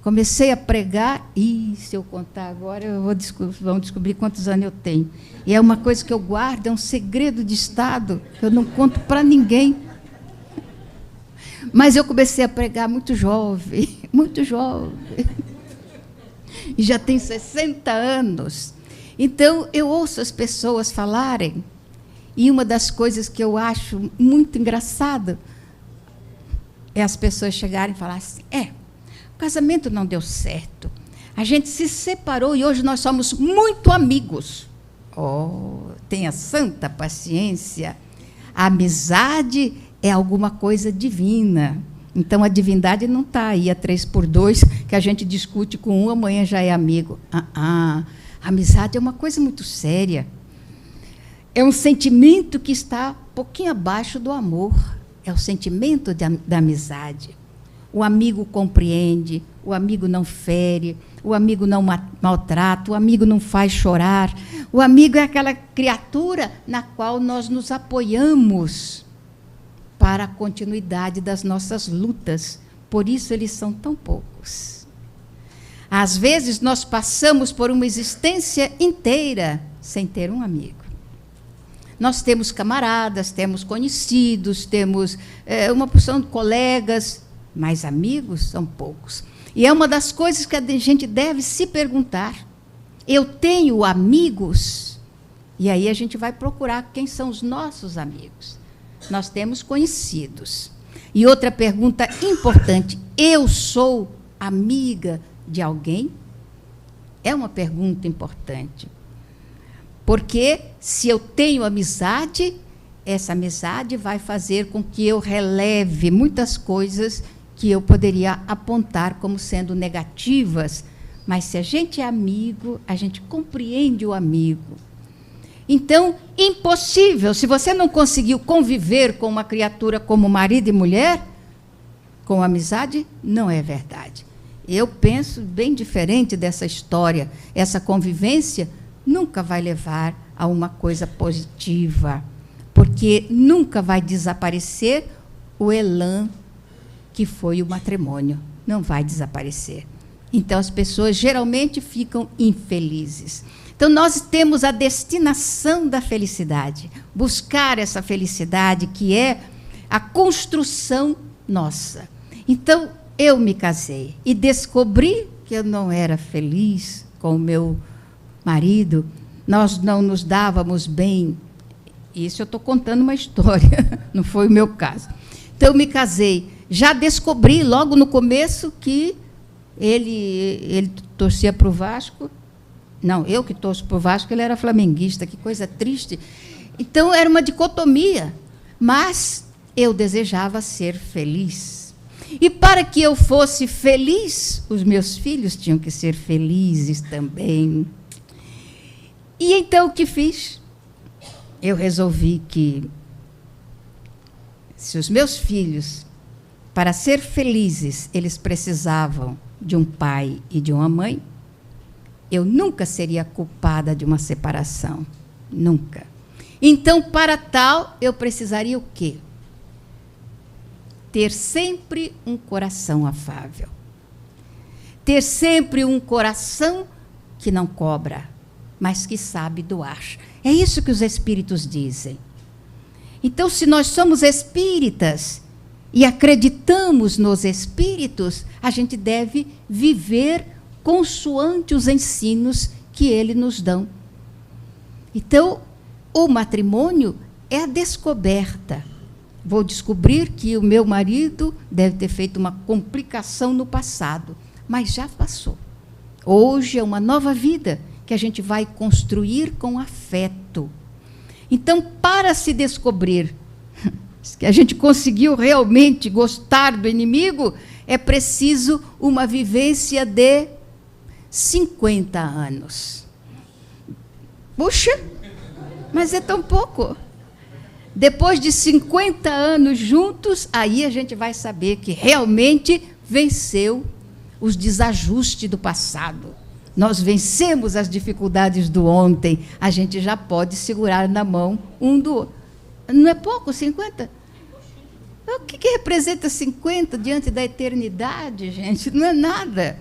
E: Comecei a pregar, e se eu contar agora, vão descobrir quantos anos eu tenho. E é uma coisa que eu guardo, é um segredo de Estado, que eu não conto para ninguém. Mas eu comecei a pregar muito jovem, muito jovem. E já tenho 60 anos. Então, eu ouço as pessoas falarem, e uma das coisas que eu acho muito engraçada é as pessoas chegarem e falarem assim, o casamento não deu certo, a gente se separou e hoje nós somos muito amigos. Oh, tenha santa paciência. A amizade é alguma coisa divina. Então, a divindade não está aí a 3x2, que a gente discute com um, amanhã já é amigo. A amizade é uma coisa muito séria. É um sentimento que está um pouquinho abaixo do amor. É o sentimento da amizade. O amigo compreende, o amigo não fere, o amigo não maltrata, o amigo não faz chorar. O amigo é aquela criatura na qual nós nos apoiamos para a continuidade das nossas lutas. Por isso eles são tão poucos. Às vezes nós passamos por uma existência inteira sem ter um amigo. Nós temos camaradas, temos conhecidos, temos uma porção de colegas, mas amigos são poucos. E é uma das coisas que a gente deve se perguntar. Eu tenho amigos? E aí a gente vai procurar quem são os nossos amigos. Nós temos conhecidos. E outra pergunta importante, eu sou amiga de alguém? É uma pergunta importante. Porque se eu tenho amizade, essa amizade vai fazer com que eu releve muitas coisas que eu poderia apontar como sendo negativas, mas se a gente é amigo, a gente compreende o amigo. Então, impossível, se você não conseguiu conviver com uma criatura como marido e mulher, com amizade, não é verdade. Eu penso bem diferente dessa história. Essa convivência nunca vai levar a uma coisa positiva, porque nunca vai desaparecer o elan que foi o matrimônio. Não vai desaparecer. Então, as pessoas geralmente ficam infelizes. Então, nós temos a destinação da felicidade. Buscar essa felicidade que é a construção nossa. Então, eu me casei e descobri que eu não era feliz com o meu marido. Nós não nos dávamos bem. Isso eu estou contando uma história, não foi o meu caso. Então, eu me casei. Já descobri logo no começo que ele torcia para o Vasco. Não, eu que torço para o Vasco, ele era flamenguista, que coisa triste. Então, era uma dicotomia. Mas eu desejava ser feliz. E para que eu fosse feliz, os meus filhos tinham que ser felizes também. E então o que fiz? Eu resolvi que, se os meus filhos, para ser felizes, eles precisavam de um pai e de uma mãe, eu nunca seria culpada de uma separação. Nunca. Então, para tal, eu precisaria o quê? Ter sempre um coração afável. Ter sempre um coração que não cobra, mas que sabe doar. É isso que os espíritos dizem. Então, se nós somos espíritas e acreditamos nos espíritos, a gente deve viver consoante os ensinos que eles nos dão. Então, o matrimônio é a descoberta. Vou descobrir que o meu marido deve ter feito uma complicação no passado, mas já passou. Hoje é uma nova vida que a gente vai construir com afeto. Então, para se descobrir que a gente conseguiu realmente gostar do inimigo, é preciso uma vivência de 50 anos. Puxa, mas é tão pouco. Depois de 50 anos juntos, aí a gente vai saber que realmente venceu os desajustes do passado. Nós vencemos as dificuldades do ontem, a gente já pode segurar na mão um do outro. Não é pouco, 50? O que representa 50 diante da eternidade, gente? Não é nada.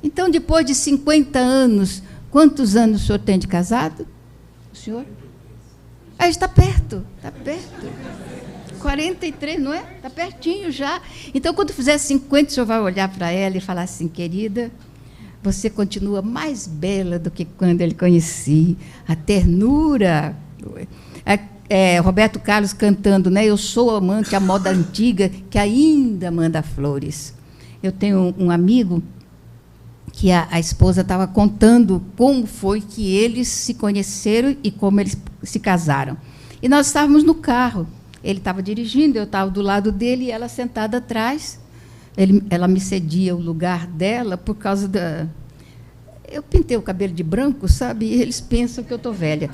E: Então, depois de 50 anos, quantos anos o senhor tem de casado? O senhor? Ah, está perto, está perto. 43, não é? Está pertinho já. Então, quando fizer 50, o senhor vai olhar para ela e falar assim, querida, você continua mais bela do que quando eu lhe conheci. A ternura. Roberto Carlos cantando, né? Eu sou amante à moda antiga que ainda manda flores. Eu tenho um amigo que a esposa estava contando como foi que eles se conheceram e como eles se casaram. E nós estávamos no carro. Ele estava dirigindo, eu estava do lado dele e ela sentada atrás. Ela me cedia o lugar dela por causa da... Eu pintei o cabelo de branco, sabe? E eles pensam que eu estou velha.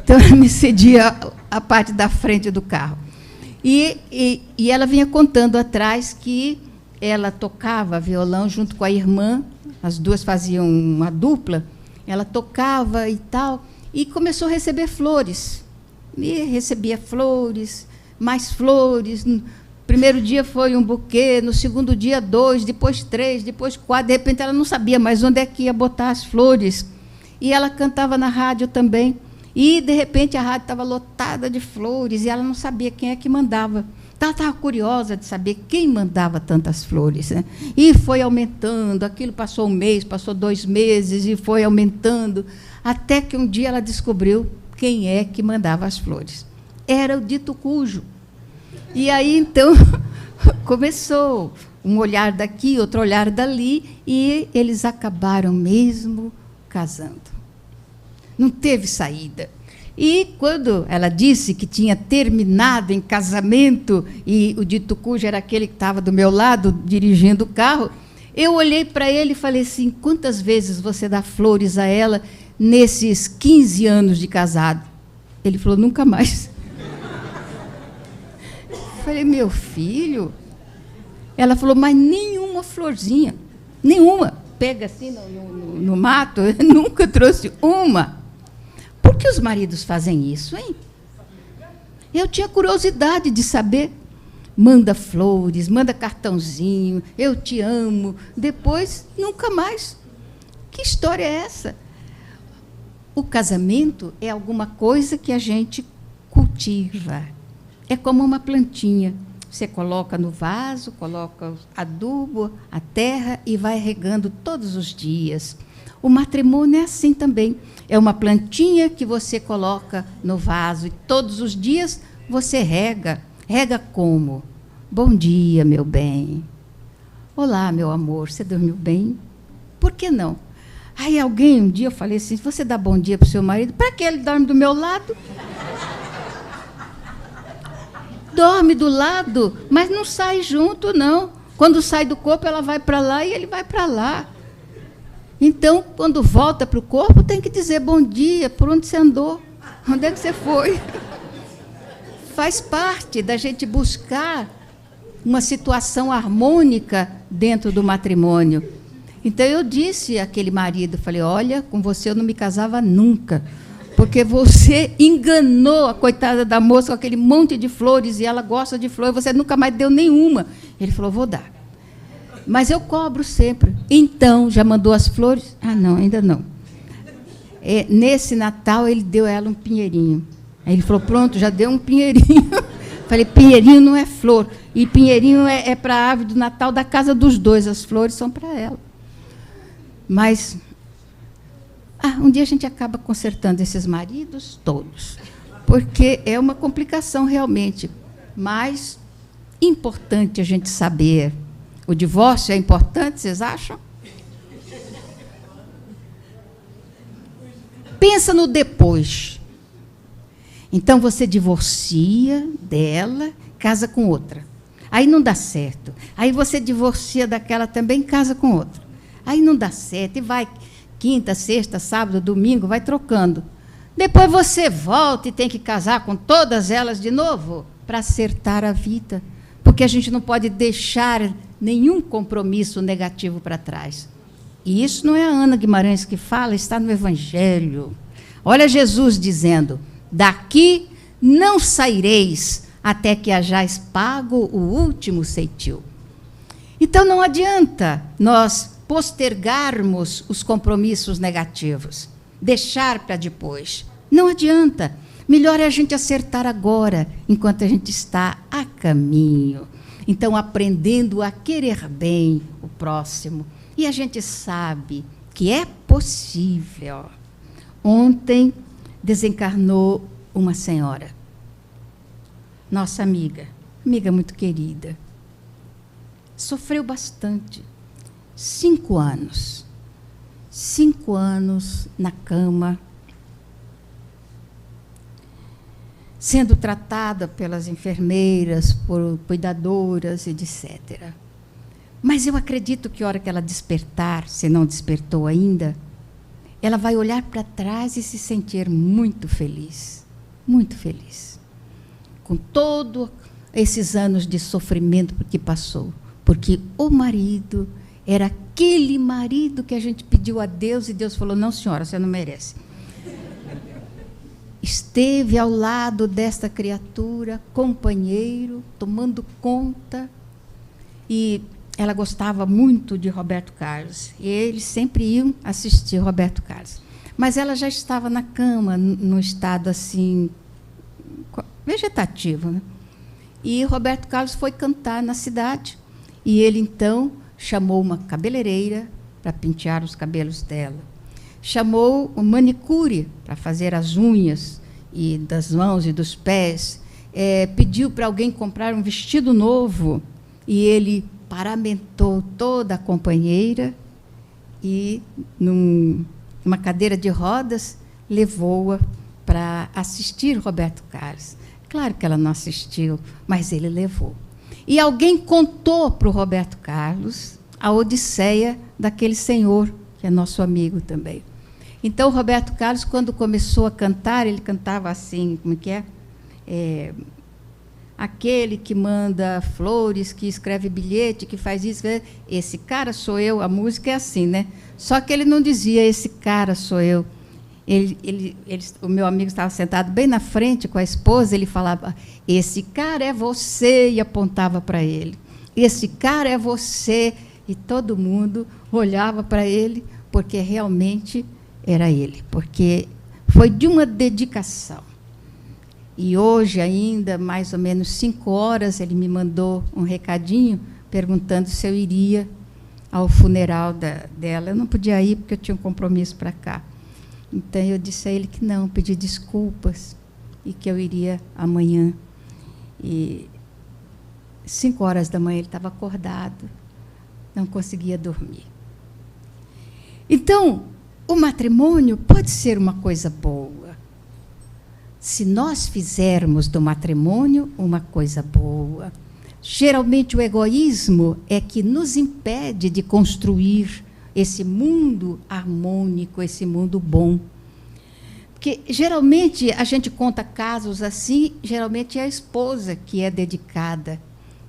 E: Então, ela me cedia a parte da frente do carro. E ela vinha contando atrás que ela tocava violão junto com a irmã, as duas faziam uma dupla, ela tocava e tal, e começou a receber flores. E recebia flores, mais flores. No primeiro dia foi um buquê, no segundo dia 2, depois 3, depois 4. De repente, ela não sabia mais onde é que ia botar as flores. E ela cantava na rádio também. E, de repente, a rádio estava lotada de flores e ela não sabia quem é que mandava. Ela estava curiosa de saber quem mandava tantas flores, né? E foi aumentando, aquilo passou um mês, passou 2 meses, e foi aumentando, até que um dia ela descobriu quem é que mandava as flores. Era o dito cujo. E aí, então, começou um olhar daqui, outro olhar dali, e eles acabaram mesmo casando. Não teve saída. E quando ela disse que tinha terminado em casamento, e o dito cujo era aquele que estava do meu lado, dirigindo o carro, eu olhei para ele e falei assim, quantas vezes você dá flores a ela nesses 15 anos de casado? Ele falou, nunca mais. Eu falei, meu filho? Ela falou, mas nenhuma florzinha, nenhuma. Pega assim no mato, eu nunca trouxe uma. Por que os maridos fazem isso, hein? Eu tinha curiosidade de saber. Manda flores, manda cartãozinho, eu te amo. Depois, nunca mais. Que história é essa? O casamento é alguma coisa que a gente cultiva. É como uma plantinha. Você coloca no vaso, coloca adubo, a terra e vai regando todos os dias. O matrimônio é assim também. É uma plantinha que você coloca no vaso e todos os dias você rega. Rega como? Bom dia, meu bem. Olá, meu amor, você dormiu bem? Por que não? Aí alguém, um dia eu falei assim, você dá bom dia para o seu marido? Para que ele dorme do meu lado? dorme do lado, mas não sai junto, não. Quando sai do corpo, ela vai para lá e ele vai para lá. Então, quando volta para o corpo, tem que dizer bom dia, por onde você andou, onde é que você foi. Faz parte da gente buscar uma situação harmônica dentro do matrimônio. Então, eu disse àquele marido, falei, olha, com você eu não me casava nunca, porque você enganou a coitada da moça com aquele monte de flores, e ela gosta de flores, você nunca mais deu nenhuma. Ele falou, vou dar. Mas eu cobro sempre. Então, já mandou as flores? Ah, não, ainda não. Nesse Natal, ele deu a ela um pinheirinho. Aí ele falou, pronto, já deu um pinheirinho. Falei, pinheirinho não é flor. E pinheirinho é para a árvore do Natal da casa dos dois. As flores são para ela. Mas, um dia a gente acaba consertando esses maridos todos. Porque é uma complicação realmente. Mas, importante a gente saber. O divórcio é importante, vocês acham? Pensa no depois. Então, você divorcia dela, casa com outra. Aí não dá certo. Aí você divorcia daquela também, casa com outra. Aí não dá certo. E vai quinta, sexta, sábado, domingo, vai trocando. Depois você volta e tem que casar com todas elas de novo para acertar a vida. Porque a gente não pode deixar nenhum compromisso negativo para trás. E isso não é a Ana Guimarães que fala, está no Evangelho. Olha Jesus dizendo, daqui não saireis até que hajais pago o último ceitil. Então, não adianta nós postergarmos os compromissos negativos, deixar para depois. Não adianta. Melhor é a gente acertar agora, enquanto a gente está a caminho. Então, aprendendo a querer bem o próximo. E a gente sabe que é possível. Ontem desencarnou uma senhora, nossa amiga muito querida. Sofreu bastante. 5 anos. 5 anos na cama, sendo tratada pelas enfermeiras, por cuidadoras, etc. Mas eu acredito que a hora que ela despertar, se não despertou ainda, ela vai olhar para trás e se sentir muito feliz, com todos esses anos de sofrimento que passou, porque o marido era aquele marido que a gente pediu a Deus, e Deus falou, não, senhora, você não merece. Esteve ao lado desta criatura, companheiro, tomando conta, e ela gostava muito de Roberto Carlos, e eles sempre iam assistir Roberto Carlos. Mas ela já estava na cama, num estado assim, vegetativo, né? E Roberto Carlos foi cantar na cidade, e ele, então, chamou uma cabeleireira para pentear os cabelos dela. Chamou um manicure para fazer as unhas e das mãos e dos pés. Pediu para alguém comprar um vestido novo, e ele paramentou toda a companheira e, numa cadeira de rodas, levou-a para assistir Roberto Carlos. Claro que ela não assistiu, mas ele levou. E alguém contou para o Roberto Carlos a odisseia daquele senhor, que é nosso amigo também. Então, o Roberto Carlos, quando começou a cantar, ele cantava assim, como que é? Aquele que manda flores, que escreve bilhete, que faz isso, esse cara sou eu. A música é assim, né? Só que ele não dizia, esse cara sou eu. O meu amigo estava sentado bem na frente com a esposa, ele falava, esse cara é você, e apontava para ele. Esse cara é você, e todo mundo olhava para ele, porque realmente era ele, porque foi de uma dedicação. E hoje ainda, mais ou menos 5 horas, ele me mandou um recadinho perguntando se eu iria ao funeral dela. Eu não podia ir porque eu tinha um compromisso para cá. Então, eu disse a ele que não, pedi desculpas e que eu iria amanhã. E 5 horas da manhã ele estava acordado, não conseguia dormir. Então, o matrimônio pode ser uma coisa boa. se nós fizermos do matrimônio uma coisa boa. Geralmente o egoísmo é que nos impede de construir esse mundo harmônico, esse mundo bom. Porque geralmente a gente conta casos assim, geralmente é a esposa que é dedicada.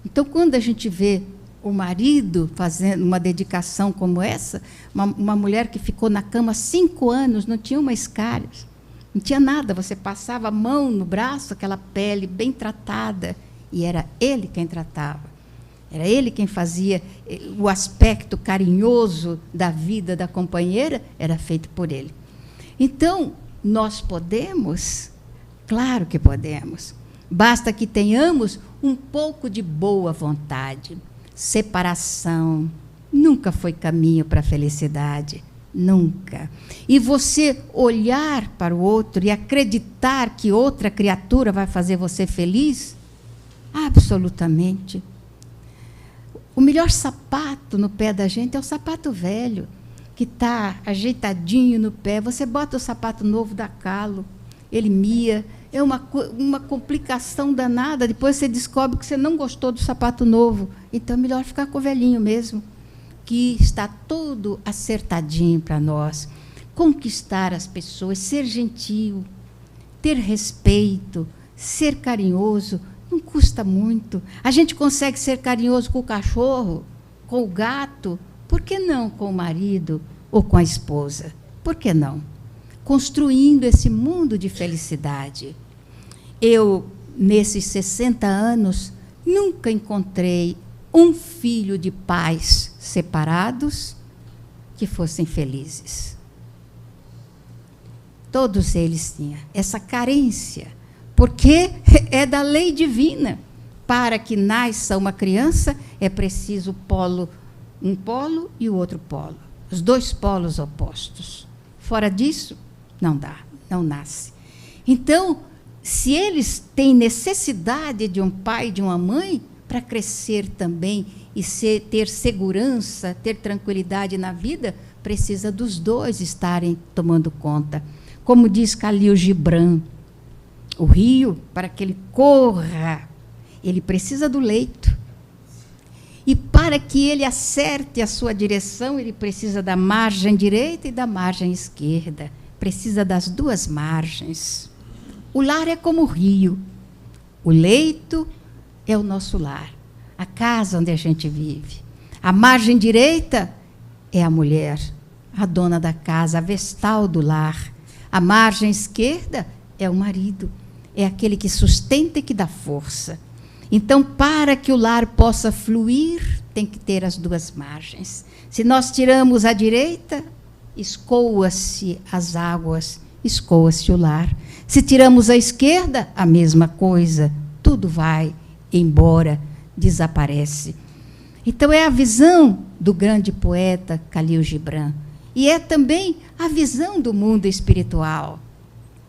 E: Então, quando a gente vê o marido fazendo uma dedicação como essa, uma mulher que ficou na cama 5 anos, não tinha uma escária, não tinha nada, você passava a mão no braço, aquela pele bem tratada, e era ele quem tratava. Era ele quem fazia o aspecto carinhoso da vida da companheira, era feito por ele. Então, nós podemos? Claro que podemos. Basta que tenhamos um pouco de boa vontade. Separação nunca foi caminho para a felicidade, nunca. E você olhar para o outro e acreditar que outra criatura vai fazer você feliz? Absolutamente. O melhor sapato no pé da gente é o sapato velho, que está ajeitadinho no pé. Você bota o sapato novo, dá calo, ele mia. É uma complicação danada. Depois você descobre que você não gostou do sapato novo. Então é melhor ficar com o velhinho mesmo, que está todo acertadinho para nós. Conquistar as pessoas, ser gentil, ter respeito, ser carinhoso, não custa muito. A gente consegue ser carinhoso com o cachorro, com o gato, por que não com o marido ou com a esposa? Por que não? Construindo esse mundo de felicidade. Eu, nesses 60 anos, nunca encontrei um filho de pais separados que fossem felizes. Todos eles tinham essa carência, porque é da lei divina. Para que nasça uma criança, é preciso um polo e o outro polo. Os 2 polos opostos. Fora disso, não dá, não nasce. Então, se eles têm necessidade de um pai e de uma mãe para crescer também e ter segurança, ter tranquilidade na vida, precisa dos 2 estarem tomando conta. Como diz Khalil Gibran, o rio, para que ele corra, ele precisa do leito. E para que ele acerte a sua direção, ele precisa da margem direita e da margem esquerda. Precisa das 2 margens. O lar é como o rio. O leito é o nosso lar, a casa onde a gente vive. A margem direita é a mulher, a dona da casa, a vestal do lar. A margem esquerda é o marido, é aquele que sustenta e que dá força. Então, para que o lar possa fluir, tem que ter as 2 margens. Se nós tiramos a direita, escoa-se as águas, escoa-se o lar. Se tiramos a esquerda, a mesma coisa, tudo vai embora, desaparece. Então, é a visão do grande poeta Khalil Gibran. E é também a visão do mundo espiritual,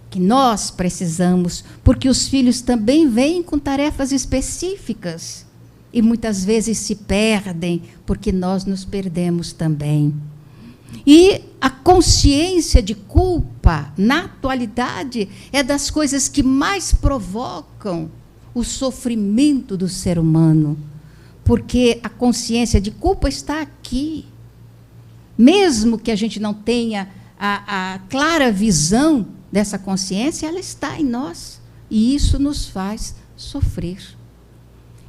E: que nós precisamos, porque os filhos também vêm com tarefas específicas e muitas vezes se perdem, porque nós nos perdemos também. E a consciência de culpa, na atualidade, é das coisas que mais provocam o sofrimento do ser humano, porque a consciência de culpa está aqui. Mesmo que a gente não tenha a clara visão dessa consciência, ela está em nós, e isso nos faz sofrer.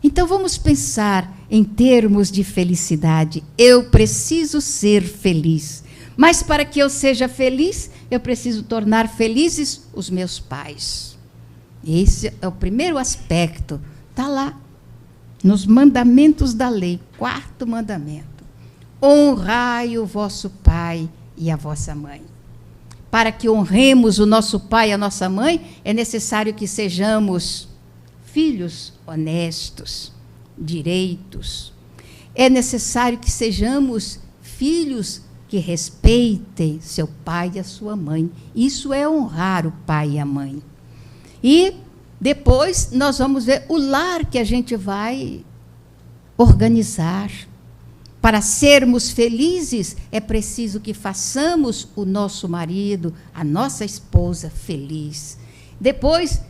E: Então, vamos pensar em termos de felicidade. Eu preciso ser feliz, mas para que eu seja feliz, eu preciso tornar felizes os meus pais. Esse é o primeiro aspecto, está lá, nos mandamentos da lei, 4º mandamento. Honrai o vosso pai e a vossa mãe. Para que honremos o nosso pai e a nossa mãe, é necessário que sejamos filhos honestos, direitos. É necessário que sejamos filhos que respeitem seu pai e a sua mãe. Isso é honrar o pai e a mãe. E depois nós vamos ver o lar que a gente vai organizar. Para sermos felizes, é preciso que façamos o nosso marido, a nossa esposa feliz. Depois,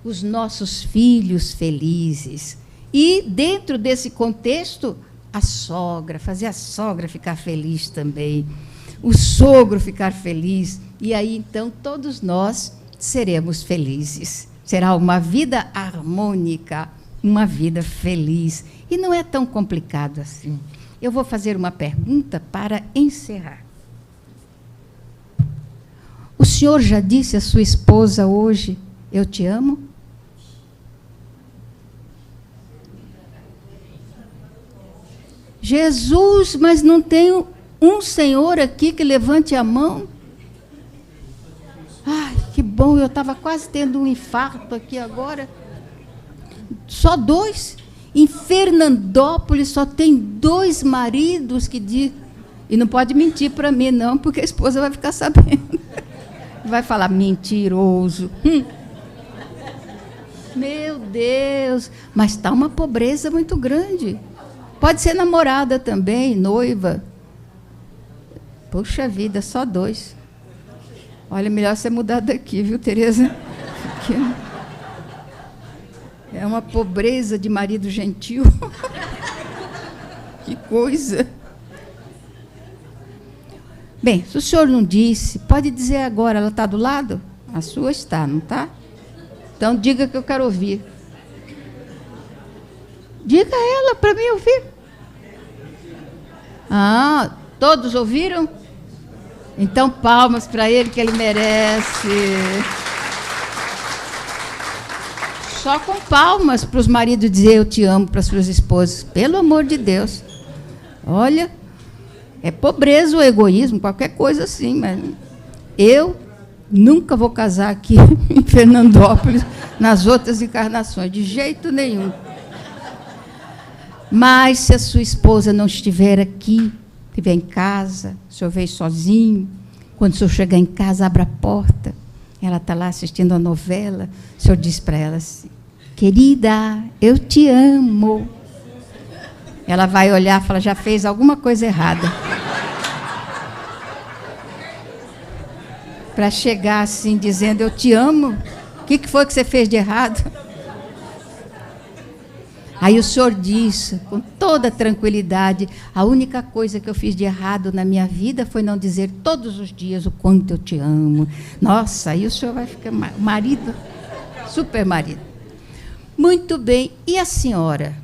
E: os nossos filhos felizes. E, dentro desse contexto, a sogra, fazer a sogra ficar feliz também, o sogro ficar feliz. E aí, então, todos nós seremos felizes. Será uma vida harmônica, uma vida feliz. E não é tão complicado assim. Eu vou fazer uma pergunta para encerrar. O senhor já disse à sua esposa hoje, eu te amo? Jesus, mas não tem um senhor aqui que levante a mão? Ai, que bom, eu estava quase tendo um infarto aqui agora. Só 2? Em Fernandópolis só tem 2 maridos que dizem. E não pode mentir para mim, não, porque a esposa vai ficar sabendo. Vai falar, mentiroso. Meu Deus, mas está uma pobreza muito grande. Pode ser namorada também, noiva. Puxa vida, só 2. Olha, melhor você mudar daqui, viu, Tereza? Porque é uma pobreza de marido gentil. Que coisa. Bem, se o senhor não disse, pode dizer agora, ela está do lado? A sua está, não está? Então, diga que eu quero ouvir. Diga a ela para mim ouvir. Ah, todos ouviram? Então, palmas para ele, que ele merece. Só com palmas para os maridos dizer eu te amo para as suas esposas. Pelo amor de Deus. Olha, é pobreza o egoísmo, qualquer coisa assim, mas eu nunca vou casar aqui em Fernandópolis, nas outras encarnações, de jeito nenhum. Mas se a sua esposa não estiver aqui, estiver em casa, o senhor veio sozinho, quando o senhor chegar em casa, abra a porta, ela está lá assistindo a novela, o senhor diz para ela assim, querida, eu te amo. Ela vai olhar e fala, já fez alguma coisa errada. Para chegar assim, dizendo, eu te amo, o que foi que você fez de errado? Aí o senhor disse, com toda tranquilidade, a única coisa que eu fiz de errado na minha vida foi não dizer todos os dias o quanto eu te amo. Nossa, aí o senhor vai ficar marido, super marido. Muito bem, e a senhora?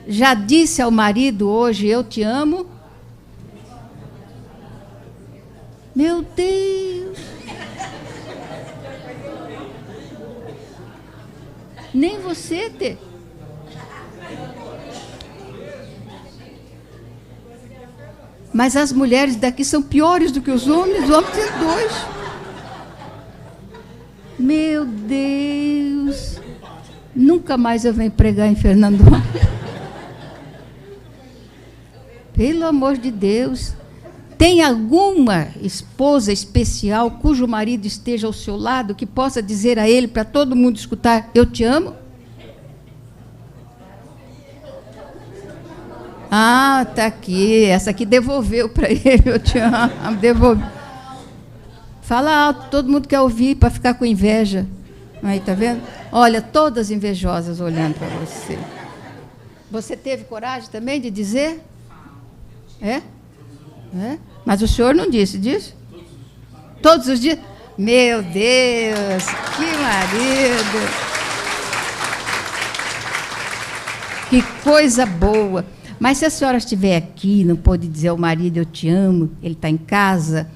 E: Já disse ao marido hoje, eu te amo? Meu Deus! Nem você ter. Mas as mulheres daqui são piores do que os homens têm 2. Meu Deus! Nunca mais eu venho pregar em Fernandópolis. Pelo amor de Deus. Tem alguma esposa especial cujo marido esteja ao seu lado que possa dizer a ele, para todo mundo escutar, eu te amo? Ah, está aqui. Essa aqui devolveu para ele, eu te amo. Devolveu. Fala alto, todo mundo quer ouvir para ficar com inveja. Aí, tá vendo? Olha, todas invejosas olhando para você. Você teve coragem também de dizer? É? É? Mas o senhor não disse, disse? Todos os dias? Meu Deus, que marido! Que coisa boa! Mas se a senhora estiver aqui, não pode dizer ao marido, eu te amo, ele está em casa,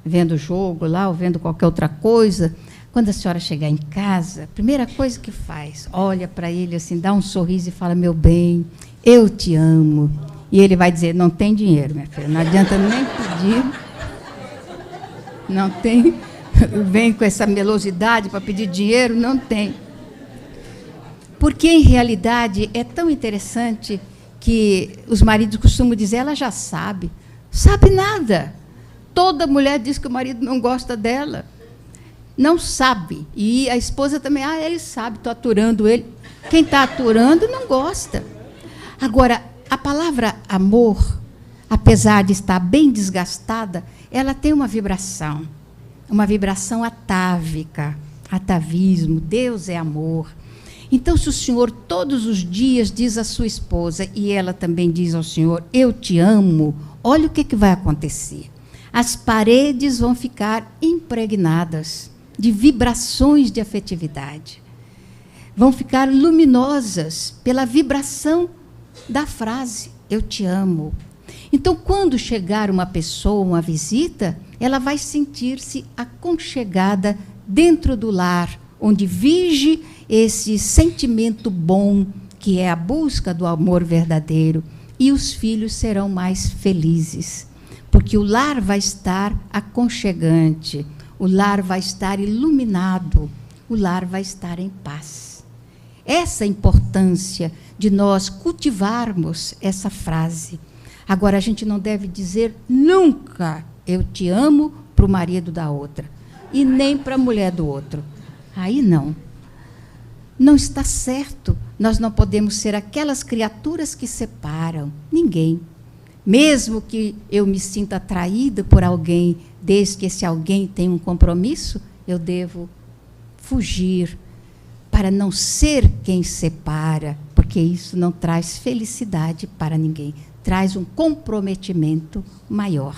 E: vendo o jogo lá, ou vendo qualquer outra coisa, quando a senhora chegar em casa, a primeira coisa que faz, olha para ele assim, dá um sorriso e fala, meu bem, eu te amo. E ele vai dizer, não tem dinheiro, minha filha, não adianta nem pedir, não tem, vem com essa melosidade para pedir dinheiro, não tem. Porque, em realidade, é tão interessante que os maridos costumam dizer, ela já sabe. Sabe nada. Toda mulher diz que o marido não gosta dela. Não sabe. E a esposa também, ele sabe, estou aturando ele. Quem está aturando não gosta. Agora, a palavra amor, apesar de estar bem desgastada, ela tem uma vibração atávica. atavismo, Deus é amor. Então, se o Senhor todos os dias diz à sua esposa, e ela também diz ao Senhor, eu te amo, olha o que vai acontecer. As paredes vão ficar impregnadas de vibrações de afetividade. Vão ficar luminosas pela vibração da frase, eu te amo. Então, quando chegar uma pessoa, uma visita, ela vai sentir-se aconchegada dentro do lar, onde vige esse sentimento bom, que é a busca do amor verdadeiro, e os filhos serão mais felizes, porque o lar vai estar aconchegante, o lar vai estar iluminado, o lar vai estar em paz. Essa é a importância de nós cultivarmos essa frase. Agora, a gente não deve dizer nunca eu te amo para o marido da outra, e nem para a mulher do outro. Aí não. Não está certo. Nós não podemos ser aquelas criaturas que separam ninguém. Mesmo que eu me sinta atraída por alguém, desde que esse alguém tem um compromisso, eu devo fugir para não ser quem separa, porque isso não traz felicidade para ninguém, traz um comprometimento maior.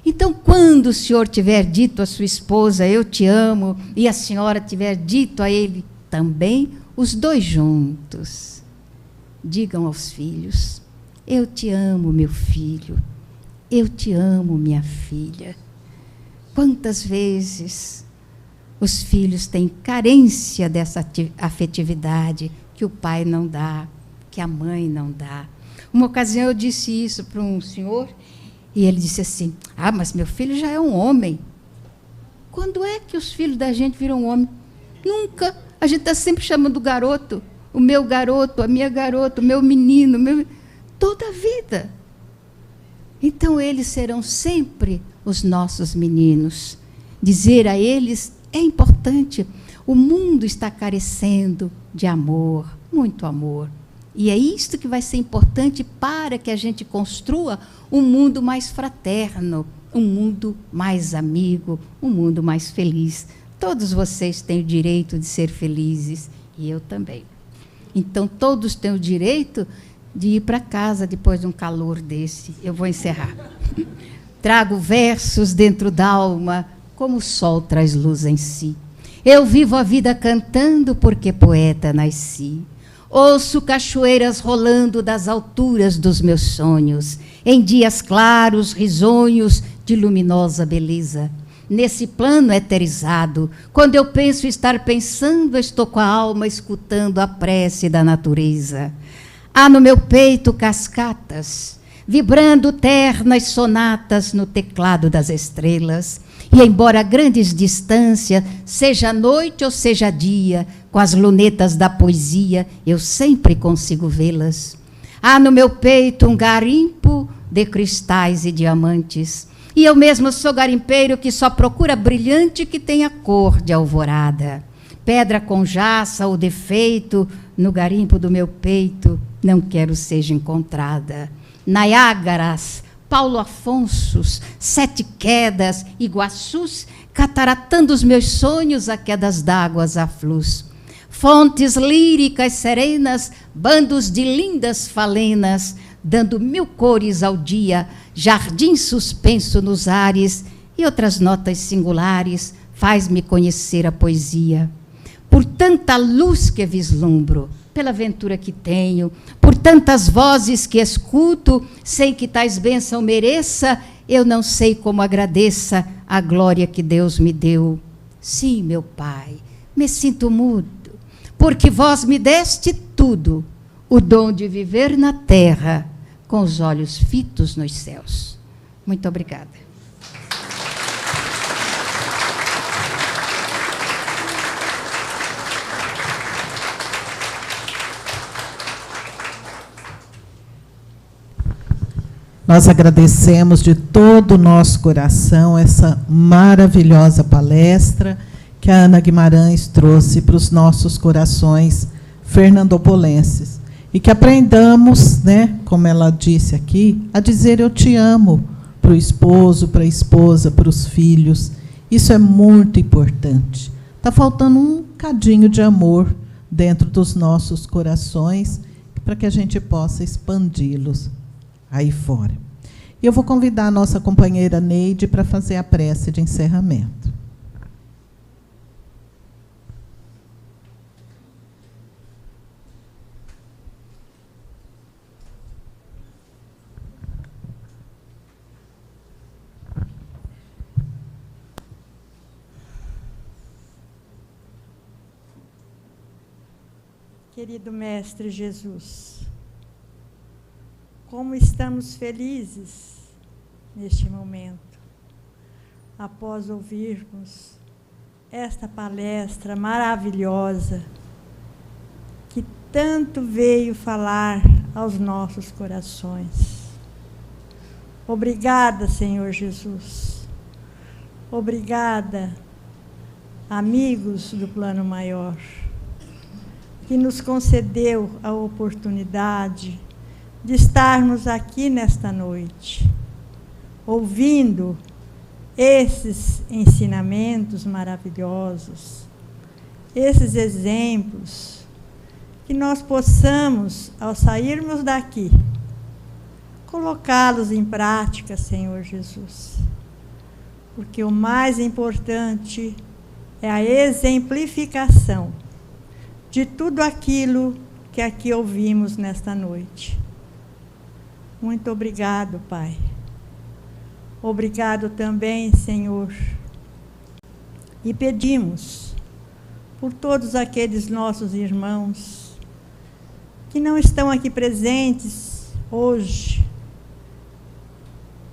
E: Então, quando o senhor tiver dito à sua esposa, eu te amo, e a senhora tiver dito a ele também, os dois juntos, digam aos filhos, eu te amo, meu filho, eu te amo, minha filha. Quantas vezes os filhos têm carência dessa afetividade que o pai não dá, que a mãe não dá. Uma ocasião eu disse isso para um senhor, e ele disse assim, mas meu filho já é um homem. Quando é que os filhos da gente viram homem? Nunca. A gente está sempre chamando o garoto, o meu garoto, a minha garota, o meu menino, toda a vida. Então, eles serão sempre os nossos meninos. Dizer a eles é importante. O mundo está carecendo de amor, muito amor. E é isto que vai ser importante para que a gente construa um mundo mais fraterno, um mundo mais amigo, um mundo mais feliz. Todos vocês têm o direito de ser felizes, e eu também. Então, todos têm o direito de ir para casa depois de um calor desse. Eu vou encerrar. Trago versos dentro da alma, como o sol traz luz em si. Eu vivo a vida cantando porque poeta nasci. Ouço cachoeiras rolando das alturas dos meus sonhos, em dias claros, risonhos, de luminosa beleza. Nesse plano eterizado, quando eu penso estar pensando, estou com a alma escutando a prece da natureza. Há no meu peito cascatas, vibrando ternas sonatas no teclado das estrelas. E embora a grandes distâncias, seja noite ou seja dia, com as lunetas da poesia, eu sempre consigo vê-las. Há no meu peito um garimpo de cristais e diamantes, e eu mesmo sou garimpeiro que só procura brilhante que tenha cor de alvorada. Pedra com jaça ou defeito, no garimpo do meu peito, não quero seja encontrada. Niágaras, Paulo Afonsos, Sete Quedas, Iguaçus, cataratando os meus sonhos a quedas d'águas aflus. Fontes líricas serenas, bandos de lindas falenas, dando 1000 cores ao dia, jardim suspenso nos ares, e outras notas singulares, faz-me conhecer a poesia. Por tanta luz que vislumbro, pela aventura que tenho, por tantas vozes que escuto, sem que tais bênçãos mereça, eu não sei como agradeça a glória que Deus me deu. Sim, meu Pai, me sinto mudo, porque vós me deste tudo, o dom de viver na terra, com os olhos fitos nos céus. Muito obrigada.
C: Nós agradecemos de todo o nosso coração essa maravilhosa palestra que a Ana Guimarães trouxe para os nossos corações fernandopolenses. E que aprendamos, né, como ela disse aqui, a dizer eu te amo para o esposo, para a esposa, para os filhos. Isso é muito importante. Está faltando um cadinho de amor dentro dos nossos corações, para que a gente possa expandi-los aí fora. E eu vou convidar a nossa companheira Neide para fazer a prece de encerramento.
F: Querido Mestre Jesus, como estamos felizes neste momento, após ouvirmos esta palestra maravilhosa, que tanto veio falar aos nossos corações. Obrigada, Senhor Jesus. Obrigada, amigos do Plano Maior, que nos concedeu a oportunidade de estarmos aqui nesta noite, ouvindo esses ensinamentos maravilhosos, esses exemplos, que nós possamos, ao sairmos daqui, colocá-los em prática, Senhor Jesus. Porque o mais importante é a exemplificação de tudo aquilo que aqui ouvimos nesta noite. Muito obrigado, Pai. Obrigado também, Senhor. E pedimos por todos aqueles nossos irmãos que não estão aqui presentes hoje,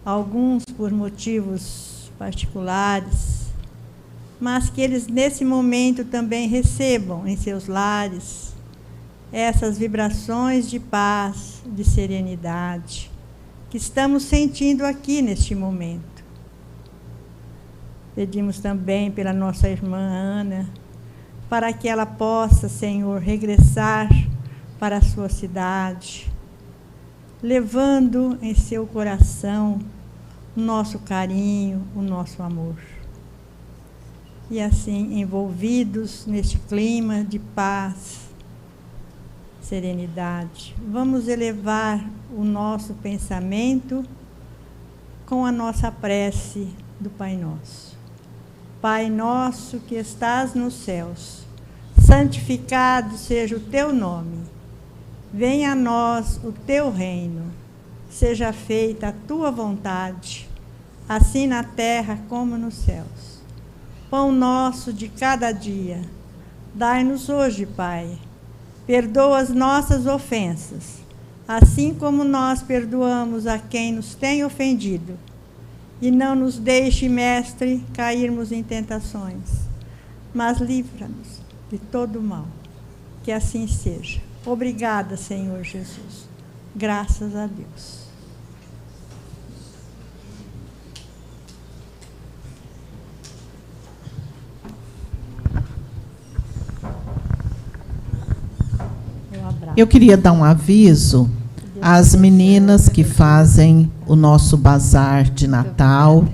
F: alguns por motivos particulares, mas que eles, nesse momento, também recebam em seus lares essas vibrações de paz, de serenidade, que estamos sentindo aqui neste momento. Pedimos também pela nossa irmã Ana, para que ela possa, Senhor, regressar para a sua cidade, levando em seu coração o nosso carinho, o nosso amor. E assim, envolvidos neste clima de paz, serenidade, vamos elevar o nosso pensamento com a nossa prece do Pai Nosso. Pai nosso que estás nos céus, santificado seja o teu nome. Venha a nós o teu reino. Seja feita a tua vontade, assim na terra como nos céus. Pão nosso de cada dia, dai-nos hoje, Pai. Perdoa as nossas ofensas, assim como nós perdoamos a quem nos tem ofendido. E não nos deixe, Mestre, cairmos em tentações, mas livra-nos de todo mal. Que assim seja. Obrigada, Senhor Jesus. Graças a Deus.
C: Eu queria dar um aviso às meninas que fazem o nosso bazar de Natal,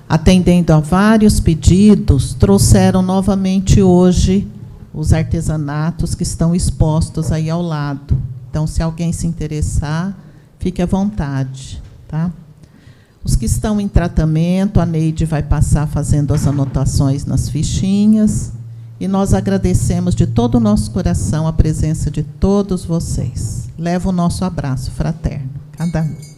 C: atendendo a vários pedidos, trouxeram novamente hoje os artesanatos que estão expostos aí ao lado. Então, se alguém se interessar, fique à vontade, tá? Os que estão em tratamento, a Neide vai passar fazendo as anotações nas fichinhas. E nós agradecemos de todo o nosso coração a presença de todos vocês. Leva o nosso abraço fraterno, cada um.